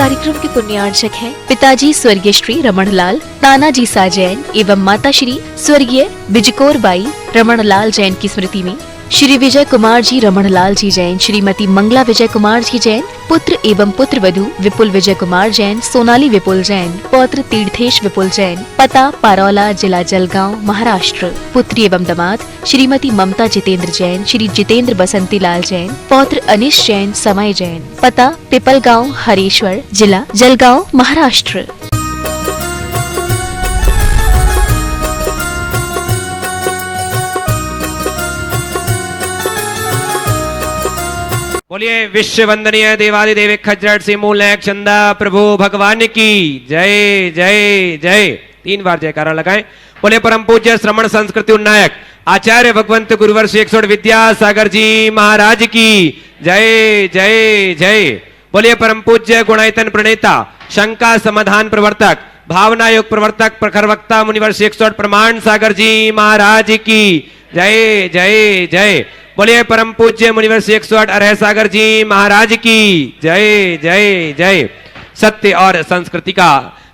कार्यक्रम के पुण्यार्चक हैं पिताजी स्वर्गीय श्री रमणलाल तानाजी सा जैन एवं माता श्री स्वर्गीय बिजकोर बाई रमणलाल जैन की स्मृति में श्री विजय कुमार जी रमणलाल जी जैन, श्रीमती मंगला विजय कुमार जी जैन, पुत्र एवं पुत्र वधू विपुल विजय कुमार जैन, सोनाली विपुल जैन, पौत्र तीर्थेश विपुल जैन, पता पारौला, जिला जलगांव, महाराष्ट्र। पुत्री एवं दामाद श्रीमती ममता जितेंद्र जैन, श्री जितेंद्र बसंती लाल जैन, पौत्र अनिश जैन, समय जैन, पता पिपलगांव, हरेश्वर, जिला जलगांव, महाराष्ट्र। बोलिए विश्व वंदनीय देवाली देवी खजरट सिमूल चंदा प्रभु भगवान की जय जय जय। 3 बार जयकारा लगाएं। बोले परम पूज्य श्रमण संस्कृति उन्नायक आचार्य भगवंत गुरुवर्ष 100 विद्यासागर जी महाराज की जय जय जय। बोलिए परम पूज्य गुणायतन प्रणेता शंका समाधान प्रवर्तक भावना योग प्रवर्तक प्रखर वक्ता मुनिवर्ष 100 प्रमाण सागर जी महाराज की जय जय जय। बोलिए परम पूज्य मुनिवर्ष 108 अरह सागर जी महाराज की जय जय जय। सत्य और संस्कृति का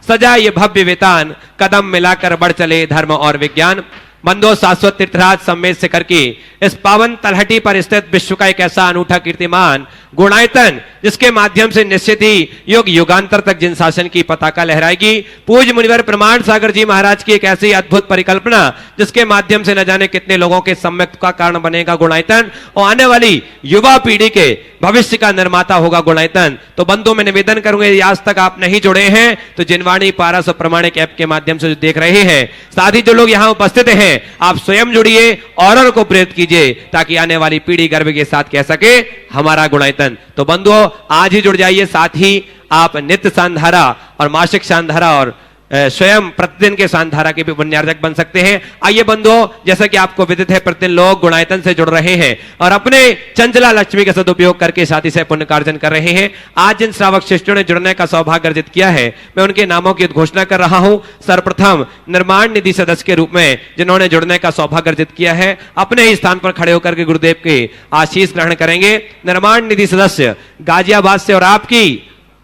सजा ये भव्य वेतान कदम मिलाकर बढ़ चले धर्म और विज्ञान। बंदो शाश्वत तीर्थराज सम्मेद से करके इस पावन तलहटी पर स्थित विश्व का एक ऐसा अनूठा कीर्तिमान गुणायतन जिसके माध्यम से निश्चित ही युग युगांतर तक जिन शासन की पताका लहराएगी। पूज्य मुनिवर प्रमाण सागर जी महाराज की एक ऐसी अद्भुत परिकल्पना जिसके माध्यम से न जाने कितने लोगों के सम्यक का कारण बनेगा गुणायतन और आने वाली युवा पीढ़ी के भविष्य का निर्माता होगा गुणायतन। तो बंधु मैं निवेदन करूंगा यदि आज तक आप नहीं जुड़े हैं तो जिनवाणी पारस प्रमाणिक ऐप के माध्यम से जो देख रहे हैं साथ ही जो लोग यहाँ उपस्थित हैं आप स्वयं जुड़िए और को प्रेरित कीजिए ताकि आने वाली पीढ़ी गर्व के साथ कह सके हमारा गुणायतन। तो बंधुओं आज ही जुड़ जाइए। साथ ही आप नित्य शांधारा और मासिक शांधारा और स्वयं प्रतिदिन के शांधारा के भी पुण्यार्जक बन सकते हैं। आइए बंधुओं जैसा कि आपको विदित है प्रतिदिन लोग गुणायतन से जुड़ रहे हैं और अपने चंचला लक्ष्मी का सदुपयोग करके साथ ही से पुण्य कार्जन कर रहे हैं। आज जिन श्रावक शिष्टों ने जुड़ने का सौभाग्य अर्जित किया है मैं उनके नामों की घोषणा कर रहा हूं। सर्वप्रथम निर्माण निधि सदस्य के रूप में जिन्होंने जुड़ने का सौभाग्य अर्जित किया है अपने ही स्थान पर खड़े होकर के गुरुदेव के आशीष ग्रहण करेंगे। निर्माण निधि सदस्य गाजियाबाद से और आपकी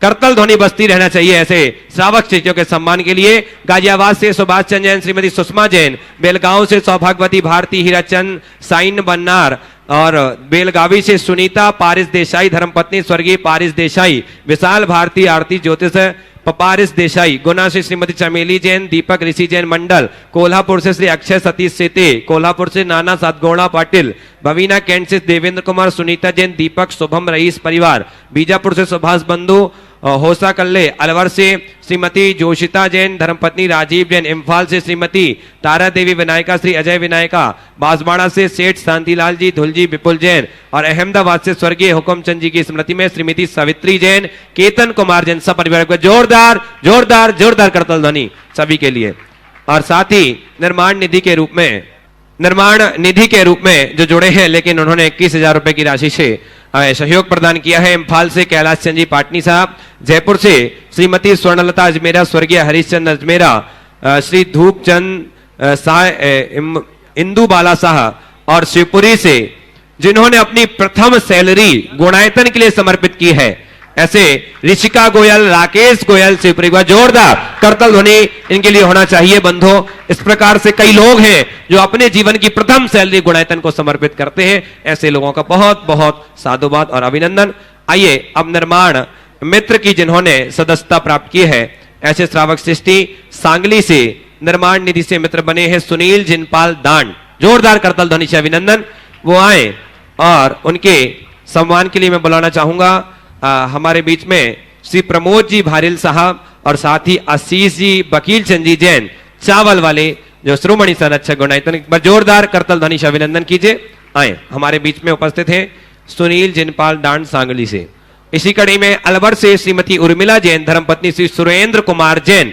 करतल ध्वनि बस्ती रहना चाहिए ऐसे श्रावक शिष्यों के सम्मान के लिए। गाजियाबाद से सुभाष चंद्र जैन, श्रीमती सुषमा जैन, बेलगांव से सौभाग्यवती भारती हीराचंद साइन बन्नार और बेलगावी से सुनीता पारिस देसाई धर्मपत्नी स्वर्गीय पारिस देसाई, विशाल भारती आरती ज्योतिष पपारिस देसाई, गुना से श्रीमती चमेली जैन, दीपक ऋषि जैन मंडल, कोल्हापुर से श्री अक्षय सतीश सेते, कोल्हापुर से नाना सातगोड़ा पाटिल, भवीना कैंट से देवेंद्र कुमार, सुनीता जैन, दीपक शुभम रईस परिवार, बीजापुर से सुभाष बंधु, होसा कल्ले, अलवर से श्रीमती जोशिता जैन, धर्मपत्नी राजीव जैन, इम्फाल से श्रीमती तारा देवी विनायका, श्री अजय विनायका, बांसवाड़ा से सेठ शांतिलाल जी, धुलजी विपुल जैन और अहमदाबाद से स्वर्गीय हुकुमचंद जी की स्मृति में श्रीमती सवित्री जैन, केतन कुमार जैन सब परिवार को जोरदार जोरदार जोरदार करतल ध्वनि सभी के लिए। और साथ ही निर्माण निधि के रूप में जो जुड़े हैं लेकिन उन्होंने 21,000 रुपए की राशि से सहयोग प्रदान किया है। इम्फाल से कैलाश चंद जी पाटनी साहब, जयपुर से श्रीमती स्वर्णलता अजमेरा, स्वर्गीय हरिश्चंद अजमेरा, श्री धूपचंद शाह, इंदु बाला शाह और शिवपुरी से जिन्होंने अपनी प्रथम सैलरी गुणायतन के लिए समर्पित की है ऐसे ऋषिका गोयल, राकेश गोयल से जोरदार करतल ध्वनि इनके लिए होना चाहिए। बंधुओं इस प्रकार से कई लोग हैं जो अपने जीवन की प्रथम सैलरी गुणायतन को समर्पित करते हैं। ऐसे लोगों का बहुत बहुत साधुवाद और अभिनंदन। आइए अब निर्माण मित्र की जिन्होंने सदस्यता प्राप्त की है ऐसे श्रावक सृष्टि सांगली से निर्माण निधि से मित्र बने हैं सुनील जिनपाल दांड, जोरदार करतल ध्वनि से अभिनंदन। वो आए और उनके सम्मान के लिए मैं बुलाना चाहूंगा हमारे बीच में श्री प्रमोद जी भारिल साहब और साथ ही आशीष जी वकील चंद जी जैन चावल वाले जो श्रोमणी संरक्षक गुणायतन, एक बार जोरदार करतल ध्वनि से अभिनंदन कीजिए। आए हमारे बीच में उपस्थित हैं सुनील जिनपाल दांड सांगली से। इसी कड़ी में अलवर से श्रीमती उर्मिला जैन, धर्मपत्नी श्री सुरेंद्र कुमार जैन,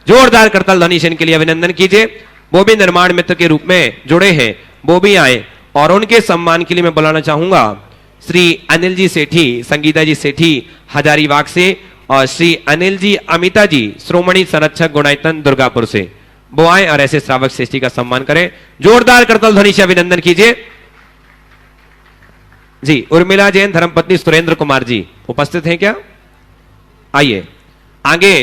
जोरदार करतल ध्वनि से इनके लिए अभिनंदन कीजिए। वो भी निर्माण मित्र के रूप में जुड़े हैं, वो भी आए और उनके सम्मान के लिए मैं बुलाना चाहूंगा श्री अनिल जी सेठी, संगीता जी सेठी हजारीबाग से और श्री अनिल जी अमिता जी श्रोमणी संरक्षक गुणायतन दुर्गापुर से। वो आए और ऐसे श्रावक श्रेष्ठी का सम्मान करें। जोरदार करतल ध्वनि से अभिनंदन कीजिए। जी उर्मिला जैन, धर्मपत्नी सुरेंद्र कुमार जी उपस्थित हैं क्या? आइए आगे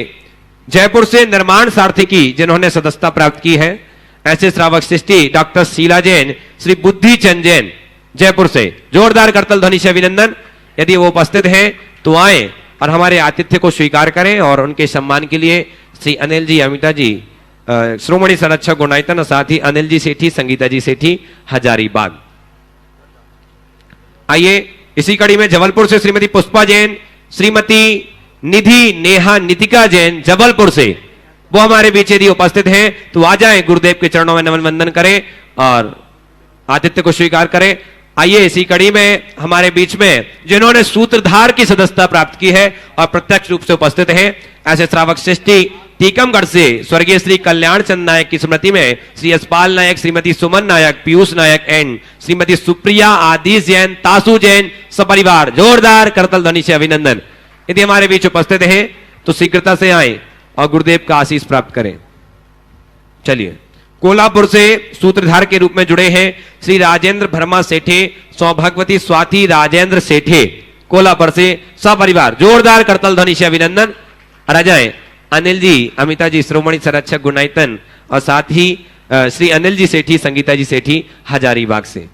जयपुर से निर्माण सारथिकी जिन्होंने सदस्यता प्राप्त की है, ऐसे श्रावक शिष्टि डॉक्टर शीला जैन, श्री बुद्धि चंद जैन जयपुर से, जोरदार करतल ध्वनि से अभिनंदन। यदि वो उपस्थित हैं तो आए और हमारे आतिथ्य को स्वीकार करें। और उनके सम्मान के लिए श्री अनिल जी, अमिता जी, श्रोमणी संरक्षक गुणायतन और साथ ही अनिल जी सेठी, संगीता जी सेठी, हजारीबाग। आइए इसी कड़ी में जबलपुर से श्रीमती पुष्पा जैन, श्रीमती निधि नेहा नितिका जैन जबलपुर से, वो हमारे बीच यदि उपस्थित हैं तो आ जाएं, गुरुदेव के चरणों में नमन वंदन करें और आतिथ्य को स्वीकार करें। आइए इसी कड़ी में हमारे बीच में जिन्होंने सूत्रधार की सदस्यता प्राप्त की है और प्रत्यक्ष रूप से उपस्थित हैं, ऐसे श्रावक शिष्टि टीकमगढ़ से स्वर्गीय श्री कल्याण चंद नायक की स्मृति में श्री यशपाल नायक, श्रीमती सुमन नायक, पीयूष नायक एंड श्रीमती सुप्रिया आदिश जैन, तासु जैन सपरिवार, जोरदार करतल ध्वनि से अभिनंदन। यदि हमारे बीच उपस्थित हैं तो शीघ्रता से आए और गुरुदेव का आशीष प्राप्त करें। चलिए, कोल्हापुर से सूत्रधार के रूप में जुड़े हैं श्री राजेंद्र भरमा सेठे, सौभाग्यवती स्वाति राजेंद्र सेठे, कोल्हापुर से सपरिवार, जोरदार करतल ध्वनि से अभिनंदन। राजाएं अनिल जी, अमिता जी, श्रोमणी संरक्षक गुणायतन और साथ ही श्री अनिल जी सेठी, संगीता जी सेठी, हजारीबाग से।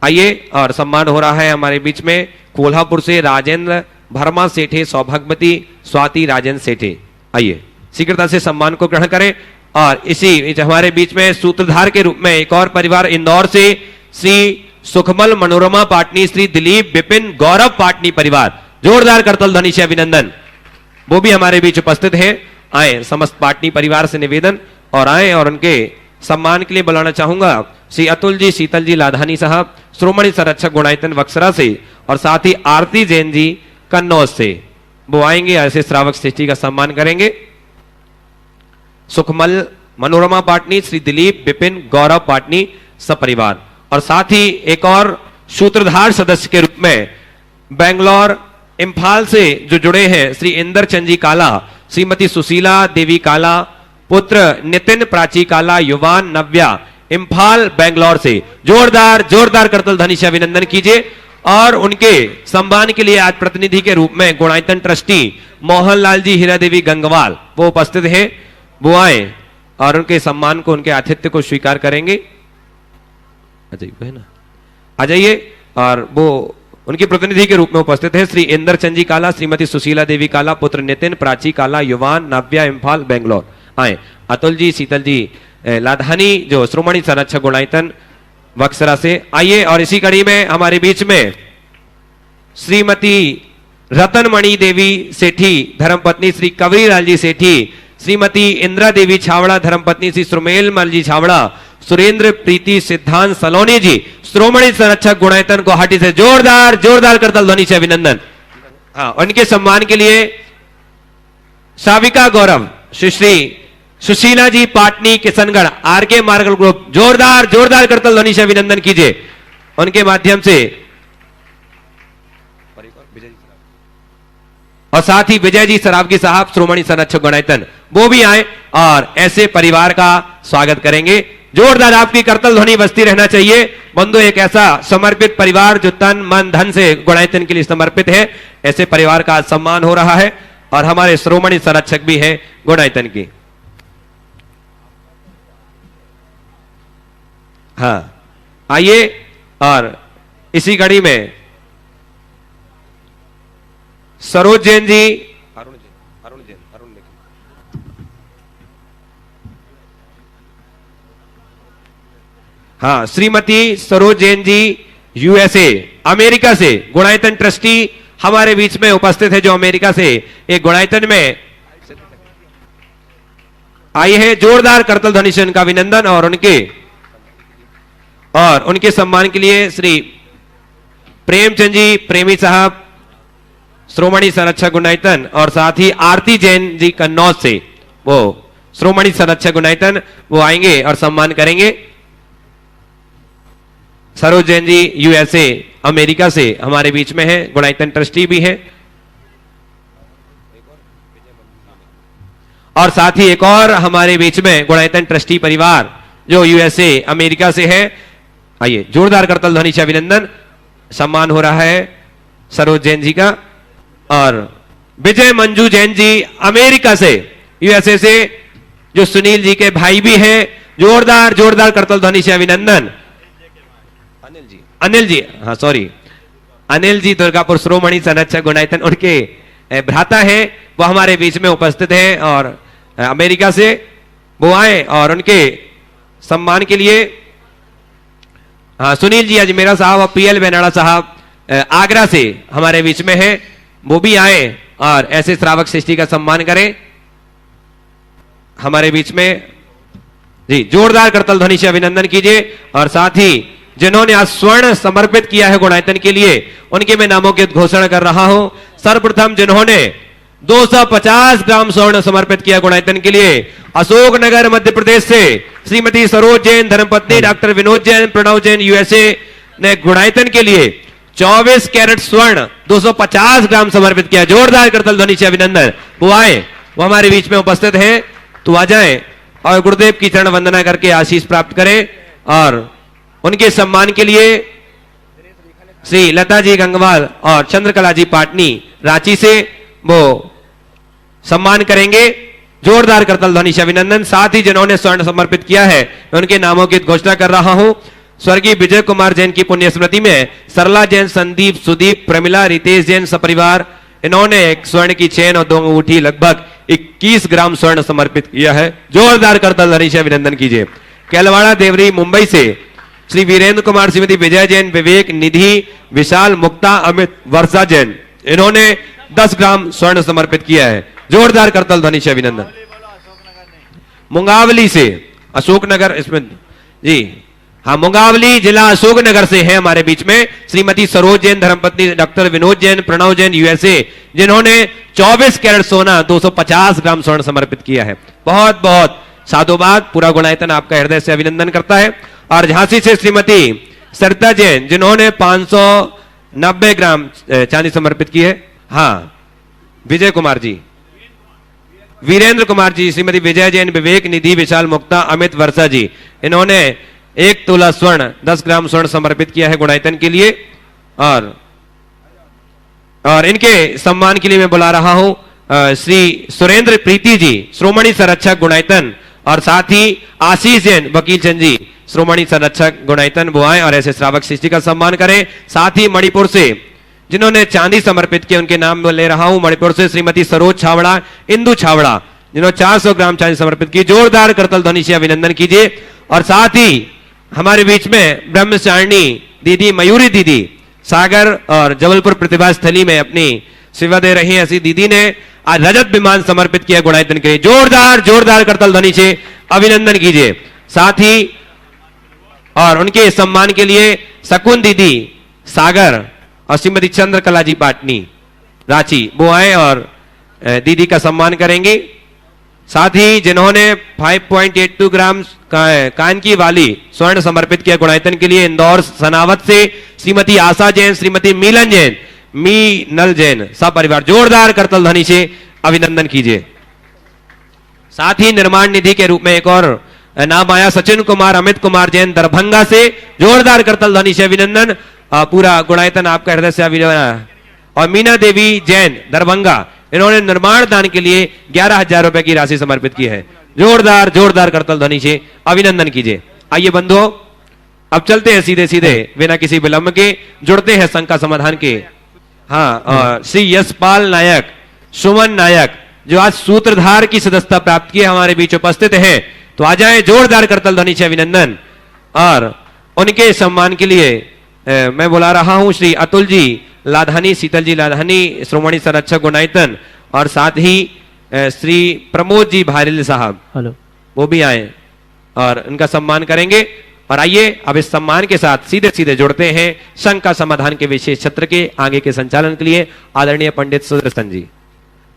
आइए और सम्मान हो रहा है हमारे बीच में कोल्हापुर से राजेंद्र भरमा सेठे, सौभाग्यवती स्वाति राजेंद्र सेठे। आइए शीघ्रता से सम्मान को ग्रहण करें। और इसी हमारे बीच में सूत्रधार के रूप में एक और परिवार इंदौर से श्री सुखमल मनोरमा पाटनी, श्री दिलीप विपिन गौरव पाटनी परिवार, जोरदार करतल ध्वनि से अभिनंदन। वो भी हमारे बीच उपस्थित हैं। आए समस्त पाटनी परिवार से निवेदन और आए और उनके सम्मान के लिए बुलाना चाहूंगा श्री अतुल जी, शीतल जी लाधानी साहब, श्रोमणी संरक्षक गुणायतन बक्सरा से और साथ ही आरती जैन जी कन्नौज से, वो आएंगे, ऐसे श्रावक शिष्टि का सम्मान करेंगे। सुखमल मनोरमा पाटनी, श्री दिलीप विपिन गौरव पाटनी सपरिवार और साथ ही एक और सूत्रधार सदस्य के रूप में बेंगलोर इम्फाल से जो जुड़े हैं श्री इंदर चंद जी काला, श्रीमती सुशीला देवी काला, पुत्र नितिन प्राची काला, युवान नव्या, इम्फाल बेंगलोर से, जोरदार जोरदार करतल ध्वनि से अभिनंदन कीजिए। और उनके सम्मान के लिए आज प्रतिनिधि के रूप में गुणायतन ट्रस्टी मोहनलाल जी हीरा देवी गंगवाल वो उपस्थित हैं, वो आए और उनके सम्मान को, उनके आतिथ्य को स्वीकार करेंगे। आ जाइए और वो उनके प्रतिनिधि के रूप में उपस्थित है श्री इंदर चंद जी काला, श्रीमती सुशीला देवी काला, पुत्र नितिन प्राची काला, युवान नव्या, इम्फाल बेंगलोर। आए अतुल जी, शीतल जी लाधानी जो श्रोमणी संरक्षक गुणायतन बक्सरा से। आइए और इसी कड़ी में हमारे बीच में श्रीमती रतनमणि देवी सेठी, धर्मपत्नी श्री कवरीलाल जी सेठी, श्रीमती इंदिरा देवी छावड़ा, धर्मपत्नी श्री सुमेल मल जी छावड़ा, सुरेंद्र प्रीति सिद्धांत सलोनी जी, श्रोमणी संरक्षक गुणायतन गुवाहाटी से, जोरदार जोरदार करतल ध्वनि से अभिनंदन। हाँ, उनके सम्मान के लिए साविका गौरव श्री सुशीला जी पाटनी किशनगढ़ आरके मार्गल ग्रुप, जोरदार जोरदार करतल ध्वनि से अभिनंदन कीजिए। उनके माध्यम से और साथ ही विजय जी सरावगी साहब, श्रोमणी संरक्षक गुणायतन, वो भी आए और ऐसे परिवार का स्वागत करेंगे। जोरदार आपकी करतल ध्वनि बजती रहना चाहिए। बंधु, एक ऐसा समर्पित परिवार जो तन मन धन से गुणायतन के लिए समर्पित है, ऐसे परिवार का सम्मान हो रहा है और हमारे श्रोमणी संरक्षक भी है गुणायतन की। हाँ, आइए और इसी कड़ी में सरोज जैन जी, अरुण हाँ, श्रीमती सरोज जैन जी यूएसए अमेरिका से गुणायतन ट्रस्टी हमारे बीच में उपस्थित है, जो अमेरिका से एक गुणायतन में आई है। जोरदार करतल ध्वनि से उनका अभिनंदन और उनके सम्मान के लिए श्री प्रेमचंद जी प्रेमी साहब, श्रोमणी संरक्षक गुणायतन और साथ ही आरती जैन जी कन्नौज से, वो श्रोमणी संरक्षक गुणायतन, वो आएंगे और सम्मान करेंगे। सरोज जैन जी यूएसए अमेरिका से हमारे बीच में है, गुणायतन ट्रस्टी भी है। और साथ ही एक और हमारे बीच में गुणायतन ट्रस्टी परिवार जो यूएसए अमेरिका से है। आइए, जोरदार करतल ध्वनि से अभिनंदन। सम्मान हो रहा है सरोज जैन जी का और विजय मंजू जैन जी अमेरिका से, यूएसए से, जो सुनील जी के भाई भी हैं, जोरदार जोरदार करतल ध्वनि से अभिनंदन। अनिल जी, हाँ सॉरी, अनिल जी दुर्गापुर श्रोमणी संरक्षक गुणायतन, उनके भ्राता हैं, वो हमारे बीच में उपस्थित हैं और अमेरिका से वो आए और उनके सम्मान के लिए, हाँ सुनील जी अजमेरा साहब और पीएल बेनाड़ा साहब आगरा से हमारे बीच में हैं, वो भी आए और ऐसे श्रावक सृष्टि का सम्मान करें हमारे बीच में जी। जोरदार करतल ध्वनि से अभिनंदन कीजिए। और साथ ही जिन्होंने आज स्वर्ण समर्पित किया है गुणायतन के लिए, उनके मैं नामों की घोषणा कर रहा हूं। सर्वप्रथम जिन्होंने 250 ग्राम स्वर्ण समर्पित किया गुणायतन के लिए, अशोकनगर मध्य प्रदेश से श्रीमती सरोज जैन, धर्मपत्नी डॉक्टर विनोद जैन, प्रणव जैन यूएसए ने गुणायतन के लिए 24 कैरेट स्वर्ण 250 ग्राम समर्पित किया। जोरदार करतल ध्वनि से अभिनंदन। वो आए, वो हमारे बीच में उपस्थित हैं, तो आ जाएं और गुरुदेव की चरण वंदना करके आशीष प्राप्त करें। और उनके सम्मान के लिए श्री लता जी गंगवाल और चंद्रकला जी पाटनी रांची से वो सम्मान करेंगे। जोरदार करतल ध्वनि से अभिनंदन। साथ ही जिन्होंने स्वर्ण समर्पित किया है, मैं उनके नामों की घोषणा कर रहा हूं। स्वर्गीय विजय कुमार जैन की पुण्य स्मृति में सरला जैन, संदीप, सुदीप, प्रमिला, रितेश जैन सपरिवार, इन्होंने एक स्वर्ण की चेन और 2 अंगूठी लगभग 21 ग्राम स्वर्ण समर्पित किया है। जोरदार करतल ध्वनि से अभिनंदन कीजिए। केलवाड़ा देवरी मुंबई से श्री वीरेंद्र कुमार, श्रीमती विजय जैन, विवेक, निधि, विशाल, मुक्ता, अमित, वर्षा जैन, इन्होंने 10 ग्राम स्वर्ण समर्पित किया है। जोरदार करतल ध्वनि से अभिनंदन। मुंगावली से अशोकनगर, इसमें जी हाँ, मुंगावली जिला अशोकनगर से है हमारे बीच में श्रीमती सरोज जैन, धर्मपत्नी डॉक्टर विनोद जैन, प्रणव जैन यूएसए, जिन्होंने 24 कैरेट सोना 250 ग्राम स्वर्ण समर्पित किया है। बहुत बहुत साधुवाद। पूरा गुणायतन आपका हृदय से अभिनंदन करता है। और झांसी से श्रीमती सरिता जैन, जिन्होंने 590 ग्राम चांदी समर्पित की है। हाँ, विजय कुमार जी, वीरेंद्र कुमार जी, श्रीमती विजय जैन, विवेक, निधि, विशाल, मुक्ता, अमित, वर्षा जी, इन्होंने 1 तोला स्वर्ण 10 ग्राम स्वर्ण समर्पित किया है गुणायतन के लिए। और इनके सम्मान के लिए मैं बुला रहा हूं श्री सुरेंद्र प्रीति जी, श्रोमणी संरक्षक गुणायतन, और साथ ही आशीष जैन, वकील चंद जी, श्रोमणी संरक्षक गुणायतन, वो आए और ऐसे श्रावक सृष्टि का सम्मान करें। साथ ही मणिपुर से जिन्होंने चांदी समर्पित किया, उनके नाम ले रहा हूं। मणिपुर से श्रीमती सरोज छावड़ा, इंदु छावड़ा, जिन्होंने 400 ग्राम चांदी समर्पित की। जोरदार करतल ध्वनि से अभिनंदन कीजिए। और साथ ही हमारे बीच में ब्रह्मचारिणी दीदी, मयूरी दीदी, सागर और जबलपुर प्रतिभा स्थली में अपनी सेवा दे रही हैं, ऐसी दीदी ने आज रजत विमान समर्पित किया गुणायतन के लिए। जोरदार जोरदार करतल ध्वनि से अभिनंदन कीजिए। साथ ही और उनके सम्मान के लिए शकुन दीदी सागर और श्रीमती चंद्रकला जी पाटनी रांची, वो आए और दीदी का सम्मान करेंगे। साथ ही जिन्होंने 5.82 ग्राम कान की वाली स्वर्ण समर्पित किया गुणायतन के लिए, इंदौर सनावत से श्रीमती आशा जैन, श्रीमती मीलन जैन, मीनल जैन, सब परिवार। जोरदार करतल ध्वनि से अभिनंदन कीजिए। साथ ही निर्माण निधि के रूप में एक और नाम आया, सचिन कुमार, अमित कुमार जैन, दरभंगा से। जोरदार करतल ध्वनि से अभिनंदन। पूरा गुणायतन आपका हृदय से अभिनंदन। और मीना देवी जैन, दरभंगा, इन्होंने निर्माण दान के लिए 11,000 रुपए की राशि समर्पित की है। जोरदार जोरदार करतल ध्वनि से अभिनंदन कीजिए। आइए बंधुओं, अब चलते हैं सीधे सीधे बिना किसी विलंब के, जुड़ते हैं संघ का समाधान के। हाँ, श्री यशपाल नायक, सुमन नायक, जो आज सूत्रधार की सदस्यता प्राप्त की हमारे बीच उपस्थित है, तो आ जाए। जोरदार करतल ध्वनि से अभिनंदन। और उनके सम्मान के लिए मैं बुला रहा हूं श्री अतुल जी लाधानी, शीतल जी लाधानी, श्रोमणी संरक्षक गुणायतन, और साथ ही श्री प्रमोद जी भारिल साहब, हेलो, वो भी आए और उनका सम्मान करेंगे। और आइए अब इस सम्मान के साथ सीधे सीधे जुड़ते हैं संघ का समाधान के विशेष सत्र के आगे के संचालन के लिए आदरणीय पंडित सुदर्शन जी।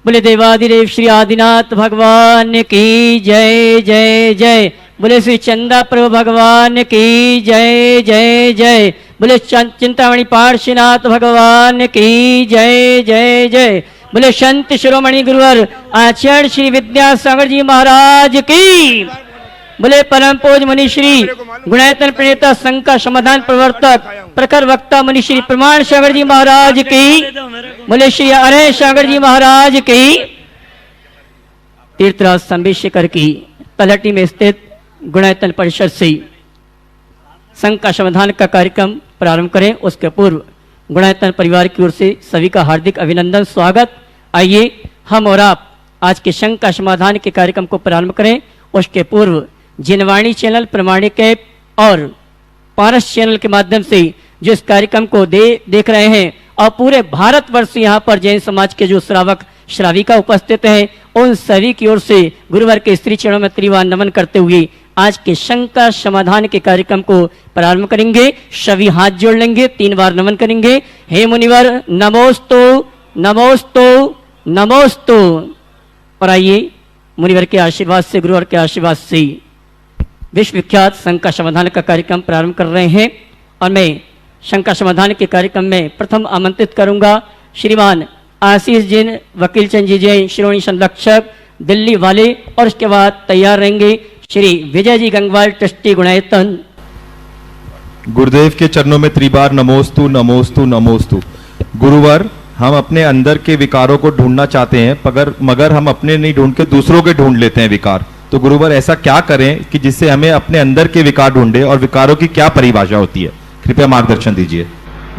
बोले देवादिदेव श्री आदिनाथ भगवान की जय जय जय। बोले श्री चंदा प्रभु भगवान की जय जय जय। बोले चिंतामणि पार्श्वनाथ भगवान की जय जय जय। बोले संत शिरोमणि गुरुवर आचार्य श्री विद्यासागर जी महाराज की। बोले परम पूज मुनि श्री गुणायतन प्रणेता संघ का समाधान प्रवर्तक प्रखर वक्ता मुनि श्री प्रमाण सागर जी महाराज की, बोले श्री अरे सागर जी महाराज की। तीर्थराज संबेशकर की तलहटी में स्थित गुणायतन परिषद से संघ का समाधान का कार्यक्रम प्रारंभ करें, उसके पूर्व गुणायतन परिवार की ओर से सभी का हार्दिक अभिनंदन स्वागत। आइए हम और आप आज के संघ का समाधान के कार्यक्रम को प्रारंभ करें, उसके पूर्व जिनवाणी चैनल, प्रमाणिक ऐप और पारस चैनल के माध्यम से जो इस कार्यक्रम को देख रहे हैं और पूरे भारतवर्ष से यहाँ पर जैन समाज के जो श्रावक श्राविका उपस्थित हैं, उन सभी की ओर से गुरुवार के स्त्री चरणों में त्रिवार नमन करते हुए आज के संघ का समाधान के कार्यक्रम को प्रारंभ करेंगे। सभी हाथ जोड़ लेंगे, 3 बार नमन करेंगे। हे मुनिवर नमोस्तु नमोस्तु नमोस्तु। और आइए मुनिवर के आशीर्वाद से, गुरुवर के आशीर्वाद से विश्व विख्यात संघ का समाधान का कार्यक्रम प्रारंभ कर रहे हैं। और मैं संघ का समाधान के कार्यक्रम में प्रथम आमंत्रित करूंगा श्रीमान आशीष जैन, वकील चंद जी जैन, श्रोणी संरक्षक दिल्ली वाले, और उसके बाद तैयार रहेंगे श्री विजय जी गंगवाल, ट्रस्टी गुणायतन। गुरुदेव के चरणों में त्रिबार नमोस्तु नमोस्तु नमोस्तु। गुरुवर, हम अपने अंदर के विकारों को ढूंढना चाहते हैं, मगर हम अपने नहीं ढूंढ के दूसरों के ढूंढ लेते हैं विकार। तो गुरुवर, ऐसा क्या करें कि जिससे हमें अपने अंदर के विकार ढूंढे, और विकारों की क्या परिभाषा होती है? कृपया मार्गदर्शन दीजिए।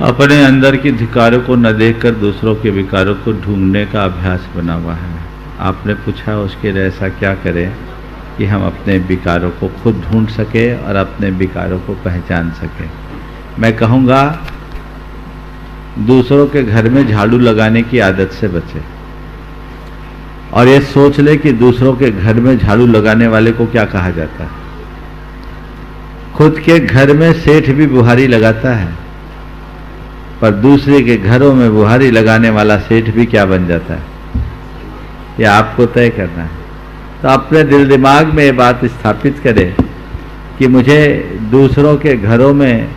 अपने अंदर के विकारों को न देखकर दूसरों के विकारों को ढूंढने का अभ्यास बना हुआ है। आपने पूछा उसके लिए ऐसा क्या करें कि हम अपने विकारों को खुद ढूंढ सके और अपने विकारों को पहचान सके। मैं कहूँगा दूसरों के घर में झाड़ू लगाने की आदत से बचे, और ये सोच ले कि दूसरों के घर में झाड़ू लगाने वाले को क्या कहा जाता है। खुद के घर में सेठ भी बुहारी लगाता है, पर दूसरे के घरों में बुहारी लगाने वाला सेठ भी क्या बन जाता है, ये आपको तय करना है। तो अपने दिल दिमाग में ये बात स्थापित करें कि मुझे दूसरों के घरों में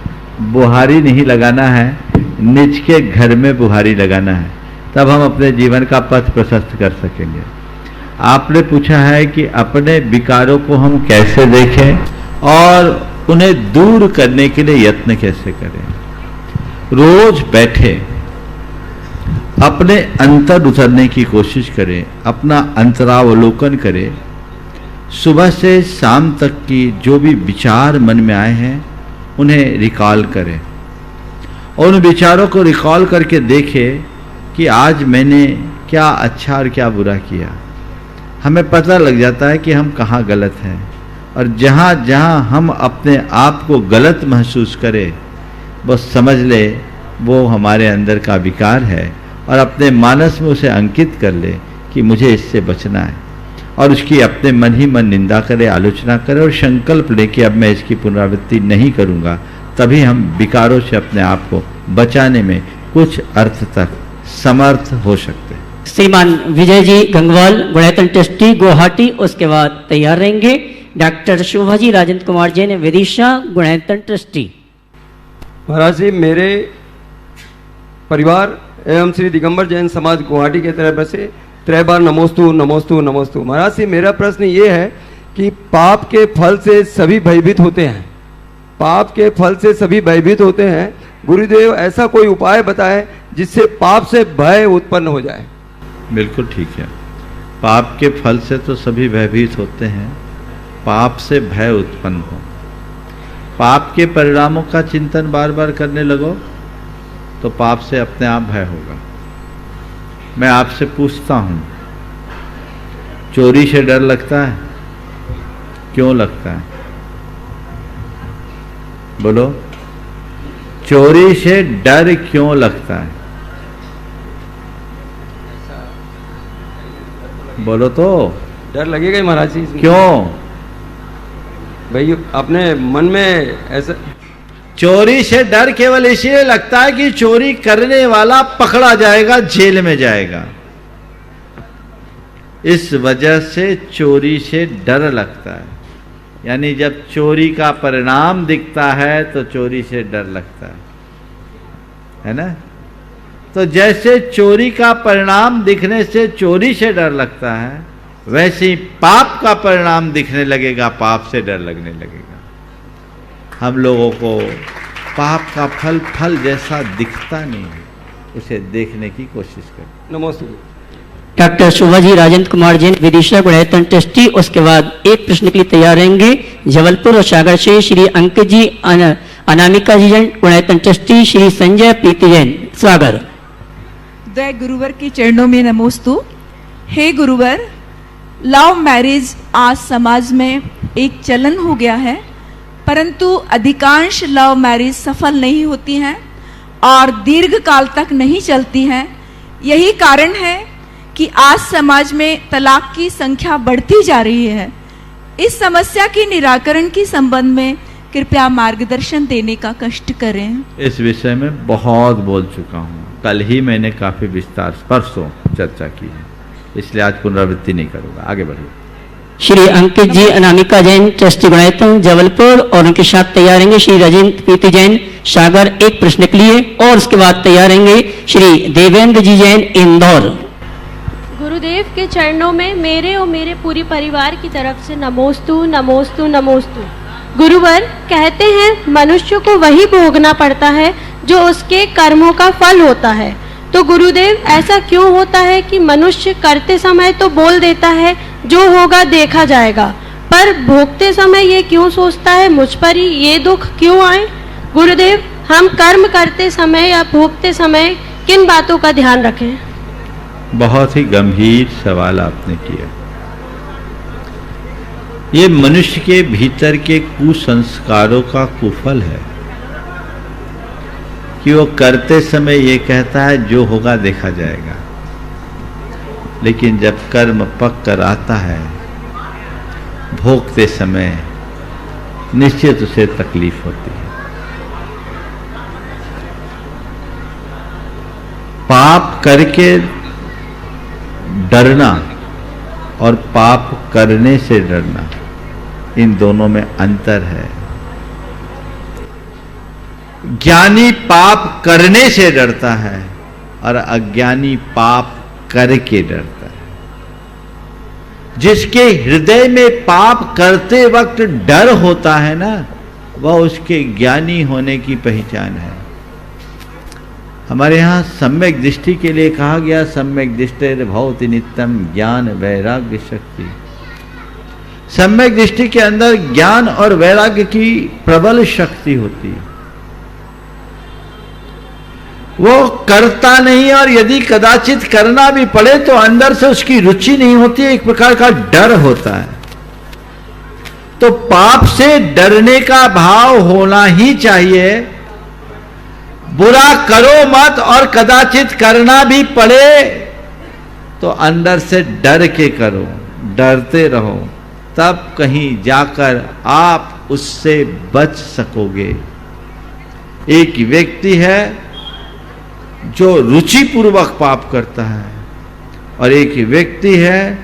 बुहारी नहीं लगाना है, निज के घर में बुहारी लगाना है। तब हम अपने जीवन का पथ प्रशस्त कर सकेंगे। आपने पूछा है कि अपने विकारों को हम कैसे देखें और उन्हें दूर करने के लिए यत्न कैसे करें। रोज बैठे अपने अंतर उतरने की कोशिश करें, अपना अंतरावलोकन करें। सुबह से शाम तक की जो भी विचार मन में आए हैं उन्हें रिकॉल करें, और उन विचारों को रिकॉल करके देखें कि आज मैंने क्या अच्छा और क्या बुरा किया। हमें पता लग जाता है कि हम कहाँ गलत हैं, और जहाँ जहाँ हम अपने आप को गलत महसूस करें वो समझ ले वो हमारे अंदर का विकार है, और अपने मानस में उसे अंकित कर ले कि मुझे इससे बचना है, और उसकी अपने मन ही मन निंदा करे, आलोचना करे, और संकल्प ले कि अब मैं इसकी पुनरावृत्ति नहीं करूँगा। तभी हम विकारों से अपने आप को बचाने में कुछ अर्थ तक समर्थ हो सकते हैं। श्रीमान विजय जी गंगवाल, गुणायतन ट्रस्टी गुवाहाटी, उसके बाद तैयार रहेंगे डॉक्टर शोभा जी राजेंद्र कुमार जैन, विदिशा, गुणायतन ट्रस्टी। महाराज जी, मेरे परिवार एवं श्री दिगंबर जैन समाज गुवाहाटी के तरफ से 3 बार नमोस्तु नमोस्तु नमोस्तु। महाराज जी, मेरा प्रश्न ये है कि पाप के फल से सभी भयभीत होते हैं, पाप के फल से सभी भयभीत होते हैं। गुरुदेव ऐसा कोई उपाय बताए जिससे पाप से भय उत्पन्न हो जाए। बिल्कुल ठीक है। पाप के फल से तो सभी भयभीत होते हैं, पाप से भय उत्पन्न हो। पाप के परिणामों का चिंतन बार बार करने लगो तो पाप से अपने आप भय होगा। मैं आपसे पूछता हूं, चोरी से डर लगता है? क्यों लगता है? बोलो, चोरी से डर क्यों लगता है? बोलो तो। डर लगेगा ही महाराज जी। क्यों भाई? अपने मन में ऐसा चोरी से डर केवल इसलिए लगता है कि चोरी करने वाला पकड़ा जाएगा, जेल में जाएगा। इस वजह से चोरी से डर लगता है। यानी जब चोरी का परिणाम दिखता है तो चोरी से डर लगता है ना? तो जैसे चोरी का परिणाम दिखने से चोरी से डर लगता है, वैसे ही पाप का परिणाम दिखने लगेगा, पाप से डर लगने लगेगा। हम लोगों को पाप का फल जैसा दिखता नहीं है, उसे देखने की कोशिश करें। नमस्ते। डॉक्टर शोभाजी राजेंद्र कुमार जैन विदिशा गुणायतन ट्रस्टी, उसके बाद एक प्रश्न के लिए तैयार रहेंगे जबलपुर और सागर से श्री अंकित जी, अनामिका जी जैन गुणायतन ट्रस्टी, श्री संजय प्रीति जैन। स्वागत। दया गुरुवर के चरणों में नमोस्तु। हे गुरुवर, लव मैरिज आज समाज में एक चलन हो गया है, परंतु अधिकांश लव मैरिज सफल नहीं होती हैं और दीर्घ काल तक नहीं चलती हैं। यही कारण है कि आज समाज में तलाक की संख्या बढ़ती जा रही है। इस समस्या के निराकरण के संबंध में कृपया मार्गदर्शन देने का कष्ट करें। इस विषय में बहुत बोल चुका हूँ, कल ही मैंने काफी विस्तार परसों चर्चा की है, इसलिए आज पुनरावृत्ति नहीं करूंगा। आगे बढ़िए। श्री अंकित जी, अनामिका जैन ट्रस्टी गुणायतन जबलपुर, और उनके साथ तैयार रहेंगे श्री राजेंद्र प्रीति जैन सागर एक प्रश्न के लिए, और उसके बाद तैयार रहेंगे श्री देवेंद्र जी जैन इंदौर। गुरुदेव के चरणों में मेरे और मेरे पूरी परिवार की तरफ से नमोस्तु नमोस्तु नमोस्तु। गुरुवर, कहते हैं मनुष्य को वही भोगना पड़ता है जो उसके कर्मों का फल होता है। तो गुरुदेव, ऐसा क्यों होता है कि मनुष्य करते समय तो बोल देता है जो होगा देखा जाएगा, पर भोगते समय ये क्यों सोचता है मुझ पर ही ये दुख क्यों आए? गुरुदेव, हम कर्म करते समय या भोगते समय किन बातों का ध्यान रखें? बहुत ही गंभीर सवाल आपने किया। ये मनुष्य के भीतर के कुसंस्कारों का कुफल है कि वो करते समय ये कहता है जो होगा देखा जाएगा, लेकिन जब कर्म पक कर आता है भोगते समय निश्चित उसे तकलीफ होती है। पाप करके डरना और पाप करने से डरना, इन दोनों में अंतर है। ज्ञानी पाप करने से डरता है और अज्ञानी पाप करके डरता है। जिसके हृदय में पाप करते वक्त डर होता है ना, वह उसके ज्ञानी होने की पहचान है। हमारे यहाँ सम्यक दृष्टि के लिए कहा गया, सम्यक दृष्टि भवति नित्यम ज्ञान वैराग्य शक्ति। सम्यक दृष्टि के अंदर ज्ञान और वैराग्य की प्रबल शक्ति होती है। वो करता नहीं, और यदि कदाचित करना भी पड़े तो अंदर से उसकी रुचि नहीं होती, एक प्रकार का डर होता है। तो पाप से डरने का भाव होना ही चाहिए। बुरा करो मत, और कदाचित करना भी पड़े तो अंदर से डर के करो, डरते रहो, तब कहीं जाकर आप उससे बच सकोगे। एक व्यक्ति है जो रुचिपूर्वक पाप करता है, और एक व्यक्ति है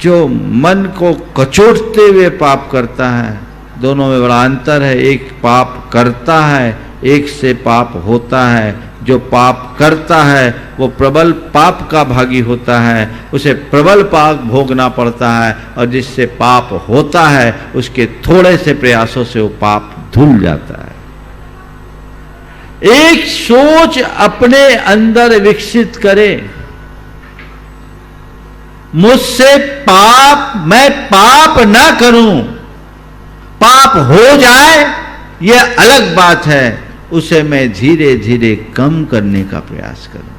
जो मन को कचोटते हुए पाप करता है। दोनों में बड़ा अंतर है। एक पाप करता है, एक से पाप होता है। जो पाप करता है वो प्रबल पाप का भागी होता है, उसे प्रबल पाप भोगना पड़ता है, और जिससे पाप होता है उसके थोड़े से प्रयासों से वो पाप धुल जाता है। एक सोच अपने अंदर विकसित करें, मुझसे पाप, मैं पाप ना करूं, पाप हो जाए यह अलग बात है, उसे मैं धीरे धीरे कम करने का प्रयास करूं।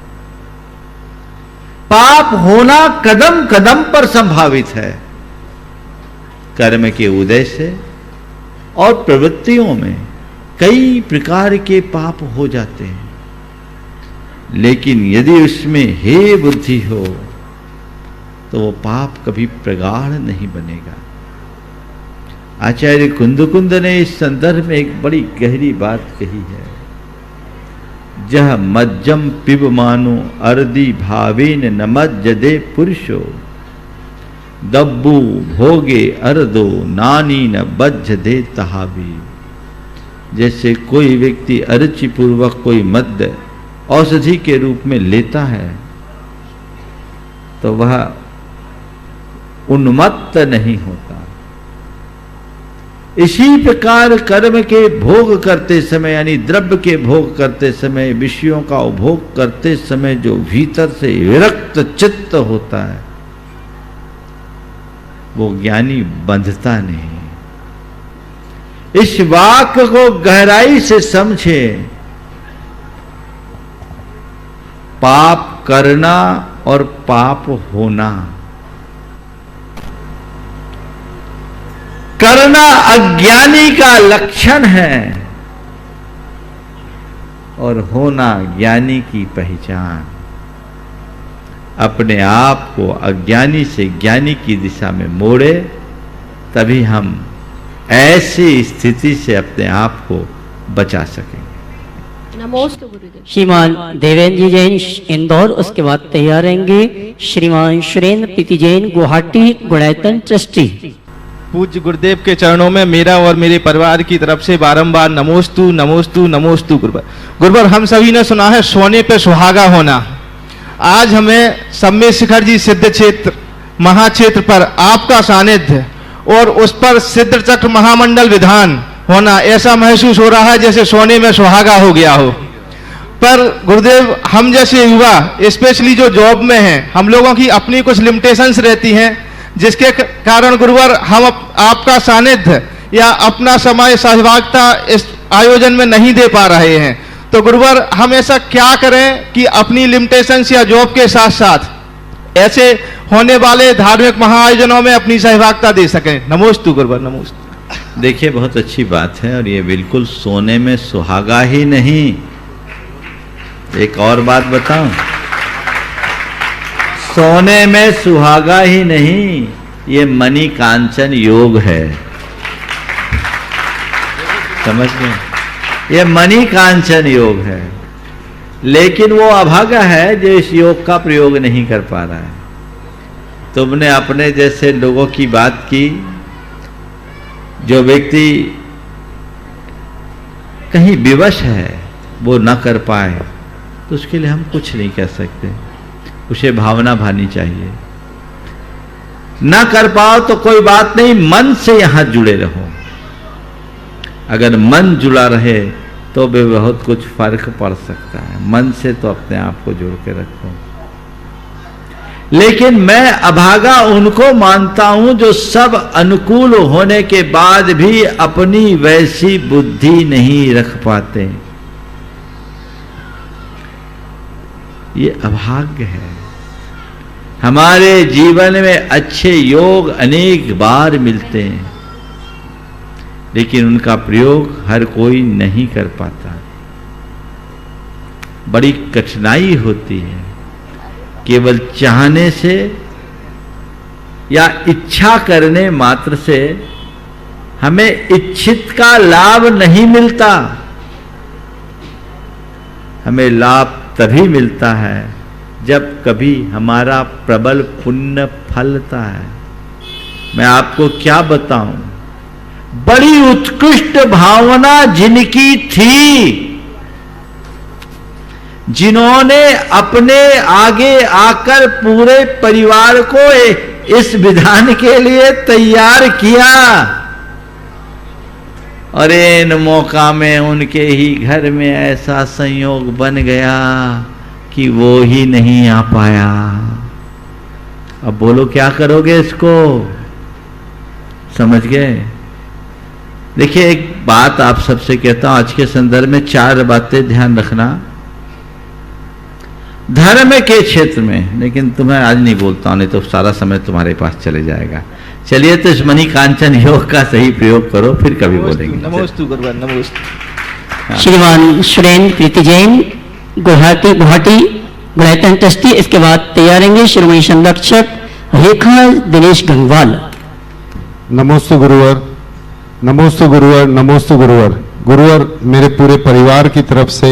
पाप होना कदम कदम पर संभावित है। कर्म के उदय से और प्रवृत्तियों में कई प्रकार के पाप हो जाते हैं, लेकिन यदि उसमें हे बुद्धि हो तो वो पाप कभी प्रगाढ़ नहीं बनेगा। आचार्य कुंदकुंद ने इस संदर्भ में एक बड़ी गहरी बात कही है। जह मज्जम पिब मानो अर्दी भावेन न मज्जदे पुरुषो, दब्बू भोगे अर्दो नानी न बज्ज दे तहाबी। जैसे कोई व्यक्ति अरुचि पूर्वक कोई मद्य औषधि के रूप में लेता है तो वह उन्मत्त नहीं होता। इसी प्रकार कर्म के भोग करते समय यानी द्रव्य के भोग करते समय, विषयों का उपभोग करते समय जो भीतर से विरक्त चित्त होता है वो ज्ञानी बंधता नहीं। इस वाक्य को गहराई से समझे। पाप करना और पाप होना, करना अज्ञानी का लक्षण है और होना ज्ञानी की पहचान। अपने आप को अज्ञानी से ज्ञानी की दिशा में मोड़े, तभी हम ऐसी स्थिति से अपने आप को बचा सकेंगे। नमोस्तु गुरुदेव। श्रीमान देवेंद्र जी जैन इंदौर, उसके बाद तैयार रहेंगे श्रीमान सुरेंद्र प्रीति जैन गुवाहाटी गुणायतन ट्रस्टी। पूज्य गुरुदेव के चरणों में मेरा और मेरे परिवार की तरफ से बारंबार नमोस्तु नमोस्तु नमोस्तु। गुरुवर, गुरुवर, हम सभी ने सुना है सोने पे सुहागा होना। आज हमें सम्मेद शिखर जी सिद्ध क्षेत्र महाक्षेत्र पर आपका सानिध्य और उस पर सिद्ध चक्र महामंडल विधान होना ऐसा महसूस हो रहा है जैसे सोने में सुहागा हो गया हो। पर गुरुदेव, हम जैसे युवा स्पेशली जो जॉब में हैं, हम लोगों की अपनी कुछ लिमिटेशंस रहती हैं, जिसके कारण गुरुवर हम आपका सानिध्य या अपना समय सहभागिता इस आयोजन में नहीं दे पा रहे हैं। तो गुरुवर, हम ऐसा क्या करें कि अपनी लिमिटेशंस या जॉब के साथ साथ ऐसे होने वाले धार्मिक महाआयोजनों में अपनी सहभागिता दे सकें। नमोस्तु गुरुवर, नमोस्तु। देखिए, बहुत अच्छी बात है और ये बिल्कुल सोने में सुहागा ही नहीं। एक और बात बताऊं, सोने में सुहागा ही नहीं, ये मणि कांचन योग है। समझ गए? ये मणि कांचन योग है, लेकिन वो अभागा है जो इस योग का प्रयोग नहीं कर पा रहा है। तुमने अपने जैसे लोगों की बात की, जो व्यक्ति कहीं विवश है वो न कर पाए, तो उसके लिए हम कुछ नहीं कह सकते। उसे भावना भानी चाहिए। ना कर पाओ तो कोई बात नहीं, मन से यहां जुड़े रहो। अगर मन जुड़ा रहे तो भी बहुत कुछ फर्क पड़ सकता है। मन से तो अपने आप को जोड़ के रखो। लेकिन मैं अभागा उनको मानता हूं जो सब अनुकूल होने के बाद भी अपनी वैसी बुद्धि नहीं रख पाते। ये अभाग्य है। हमारे जीवन में अच्छे योग अनेक बार मिलते हैं, लेकिन उनका प्रयोग हर कोई नहीं कर पाता। बड़ी कठिनाई होती है। केवल चाहने से या इच्छा करने मात्र से हमें इच्छित का लाभ नहीं मिलता। हमें लाभ तभी मिलता है जब कभी हमारा प्रबल पुण्य फलता है। मैं आपको क्या बताऊं, बड़ी उत्कृष्ट भावना जिनकी थी, जिन्होंने अपने आगे आकर पूरे परिवार को इस विधान के लिए तैयार किया, और इन मौका में उनके ही घर में ऐसा संयोग बन गया कि वो ही नहीं आ पाया। अब बोलो क्या करोगे इसको? समझ गए? देखिए, एक बात आप सबसे कहता हूं आज के संदर्भ में, 4 बातें ध्यान रखना धर्म के क्षेत्र में। लेकिन तुम्हें आज नहीं बोलता हूं, नहीं तो सारा समय तुम्हारे पास चले जाएगा। चलिए, तो इस मणि कांचन योग का सही प्रयोग करो, फिर कभी बोलेंगे। नमोस्तु गुरुवर, नमोस्तु। श्रीमान सुरेंद्र प्रीति जैन गुवाहाटी गुणायतन ट्रस्टी। इसके बाद तैयार रहेंगे श्रीमती संरक्षक रेखा दिनेश गंगवाल। नमोस्तु गुरुवर, नमोस्तु गुरुवर, नमोस्तु गुरुवर। गुरुवर, मेरे पूरे परिवार की तरफ से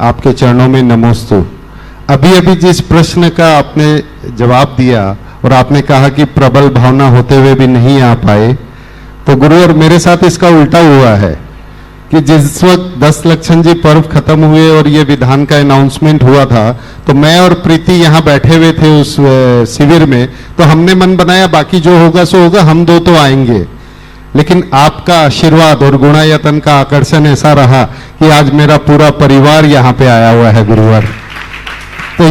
आपके चरणों में नमोस्तु। अभी अभी जिस प्रश्न का आपने जवाब दिया और आपने कहा कि प्रबल भावना होते हुए भी नहीं आ पाए, तो गुरुवर मेरे साथ इसका उल्टा हुआ है। कि जिस वक्त 10 लक्षण जी पर्व खत्म हुए और ये विधान का अनाउंसमेंट हुआ था, तो मैं और प्रीति यहाँ बैठे हुए थे उस शिविर में। तो हमने मन बनाया बाकी जो होगा सो होगा, हम दो तो आएंगे, लेकिन आपका आशीर्वाद और गुणायतन का आकर्षण ऐसा रहा कि आज मेरा पूरा परिवार यहाँ पे आया हुआ है गुरुवर। तो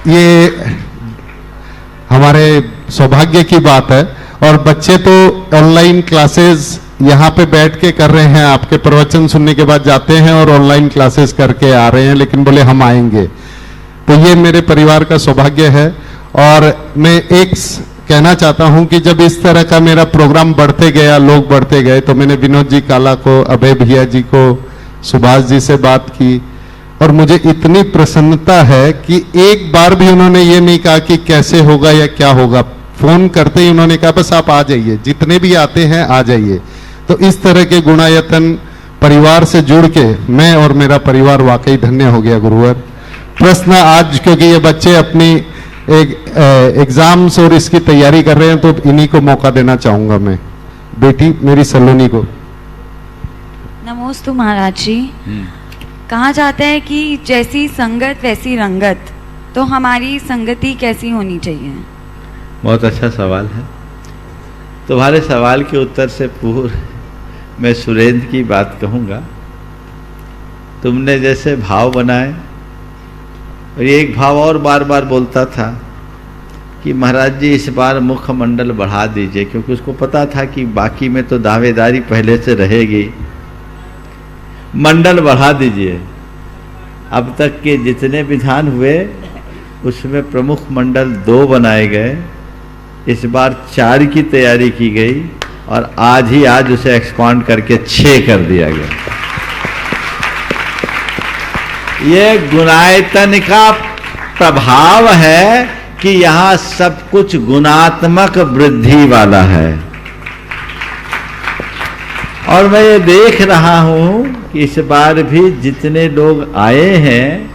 ये हमारे सौभाग्य की बात है। और बच्चे तो ऑनलाइन क्लासेस यहाँ पे बैठ के कर रहे हैं, आपके प्रवचन सुनने के बाद जाते हैं और ऑनलाइन क्लासेस करके आ रहे हैं, लेकिन बोले हम आएंगे। तो ये मेरे परिवार का सौभाग्य है। और मैं एक कहना चाहता हूं कि जब इस तरह का मेरा प्रोग्राम बढ़ते गया, लोग बढ़ते गए, तो मैंने विनोद जी काला को, अभय भैया जी को, सुभाष जी से बात की और मुझे इतनी प्रसन्नता है कि एक बार भी उन्होंने ये नहीं कहा कि कैसे होगा या क्या होगा। फोन करते ही उन्होंने कहा बस आप आ जाइए, जितने भी आते हैं आ जाइए। तो इस तरह के गुणायतन परिवार से जुड़ के मैं और मेरा परिवार वाकई धन्य हो गया गुरुवर। प्रश्न आज, क्योंकि ये बच्चे अपनी एग्जाम्स और इसकी तैयारी कर रहे हैं, तो इन्हीं को मौका देना चाहूंगा मैं, बेटी मेरी सलोनी को। नमोस्तु महाराज जी। कहा जाता है कि जैसी संगत वैसी रंगत, तो हमारी संगति कैसी होनी चाहिए? बहुत अच्छा सवाल है। तुम्हारे सवाल के उत्तर से पूर्व मैं सुरेंद्र की बात कहूँगा। तुमने जैसे भाव बनाए, और एक भाव और बार बार बोलता था कि महाराज जी इस बार मुखमंडल बढ़ा दीजिए, क्योंकि उसको पता था कि बाकी में तो दावेदारी पहले से रहेगी। मंडल बढ़ा दीजिए। अब तक के जितने विधान हुए उसमें प्रमुख मंडल 2 बनाए गए, इस बार 4 की तैयारी की गई और आज उसे एक्सपांड करके 6 कर दिया गया। ये गुणायतन का प्रभाव है कि यहाँ सब कुछ गुणात्मक वृद्धि वाला है। और मैं ये देख रहा हूं कि इस बार भी जितने लोग आए हैं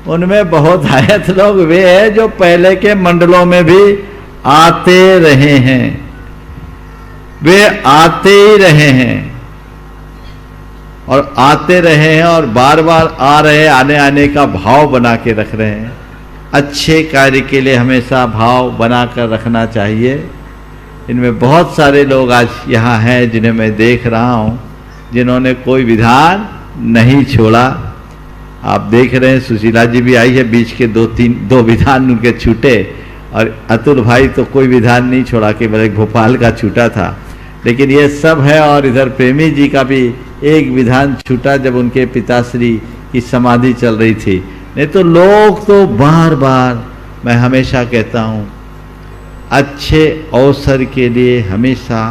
उनमें बहुत आयत लोग वे हैं जो पहले के मंडलों में भी आते रहे हैं, वे आते ही रहे हैं और आते रहे हैं और बार बार आ रहे, आने का भाव बना के रख रहे हैं। अच्छे कार्य के लिए हमेशा भाव बना कर रखना चाहिए। इनमें बहुत सारे लोग आज यहाँ हैं जिन्हें मैं देख रहा हूँ, जिन्होंने कोई विधान नहीं छोड़ा। आप देख रहे हैं सुशीला जी भी आई है, बीच के 2 विधान उनके छूटे, और अतुल भाई तो कोई विधान नहीं छोड़ा, केवल एक भोपाल का छूटा था। लेकिन ये सब है। और इधर प्रेमी जी का भी एक विधान छूटा जब उनके पिताश्री की समाधि चल रही थी। नहीं तो लोग तो बार बार, मैं हमेशा कहता हूँ, अच्छे अवसर के लिए हमेशा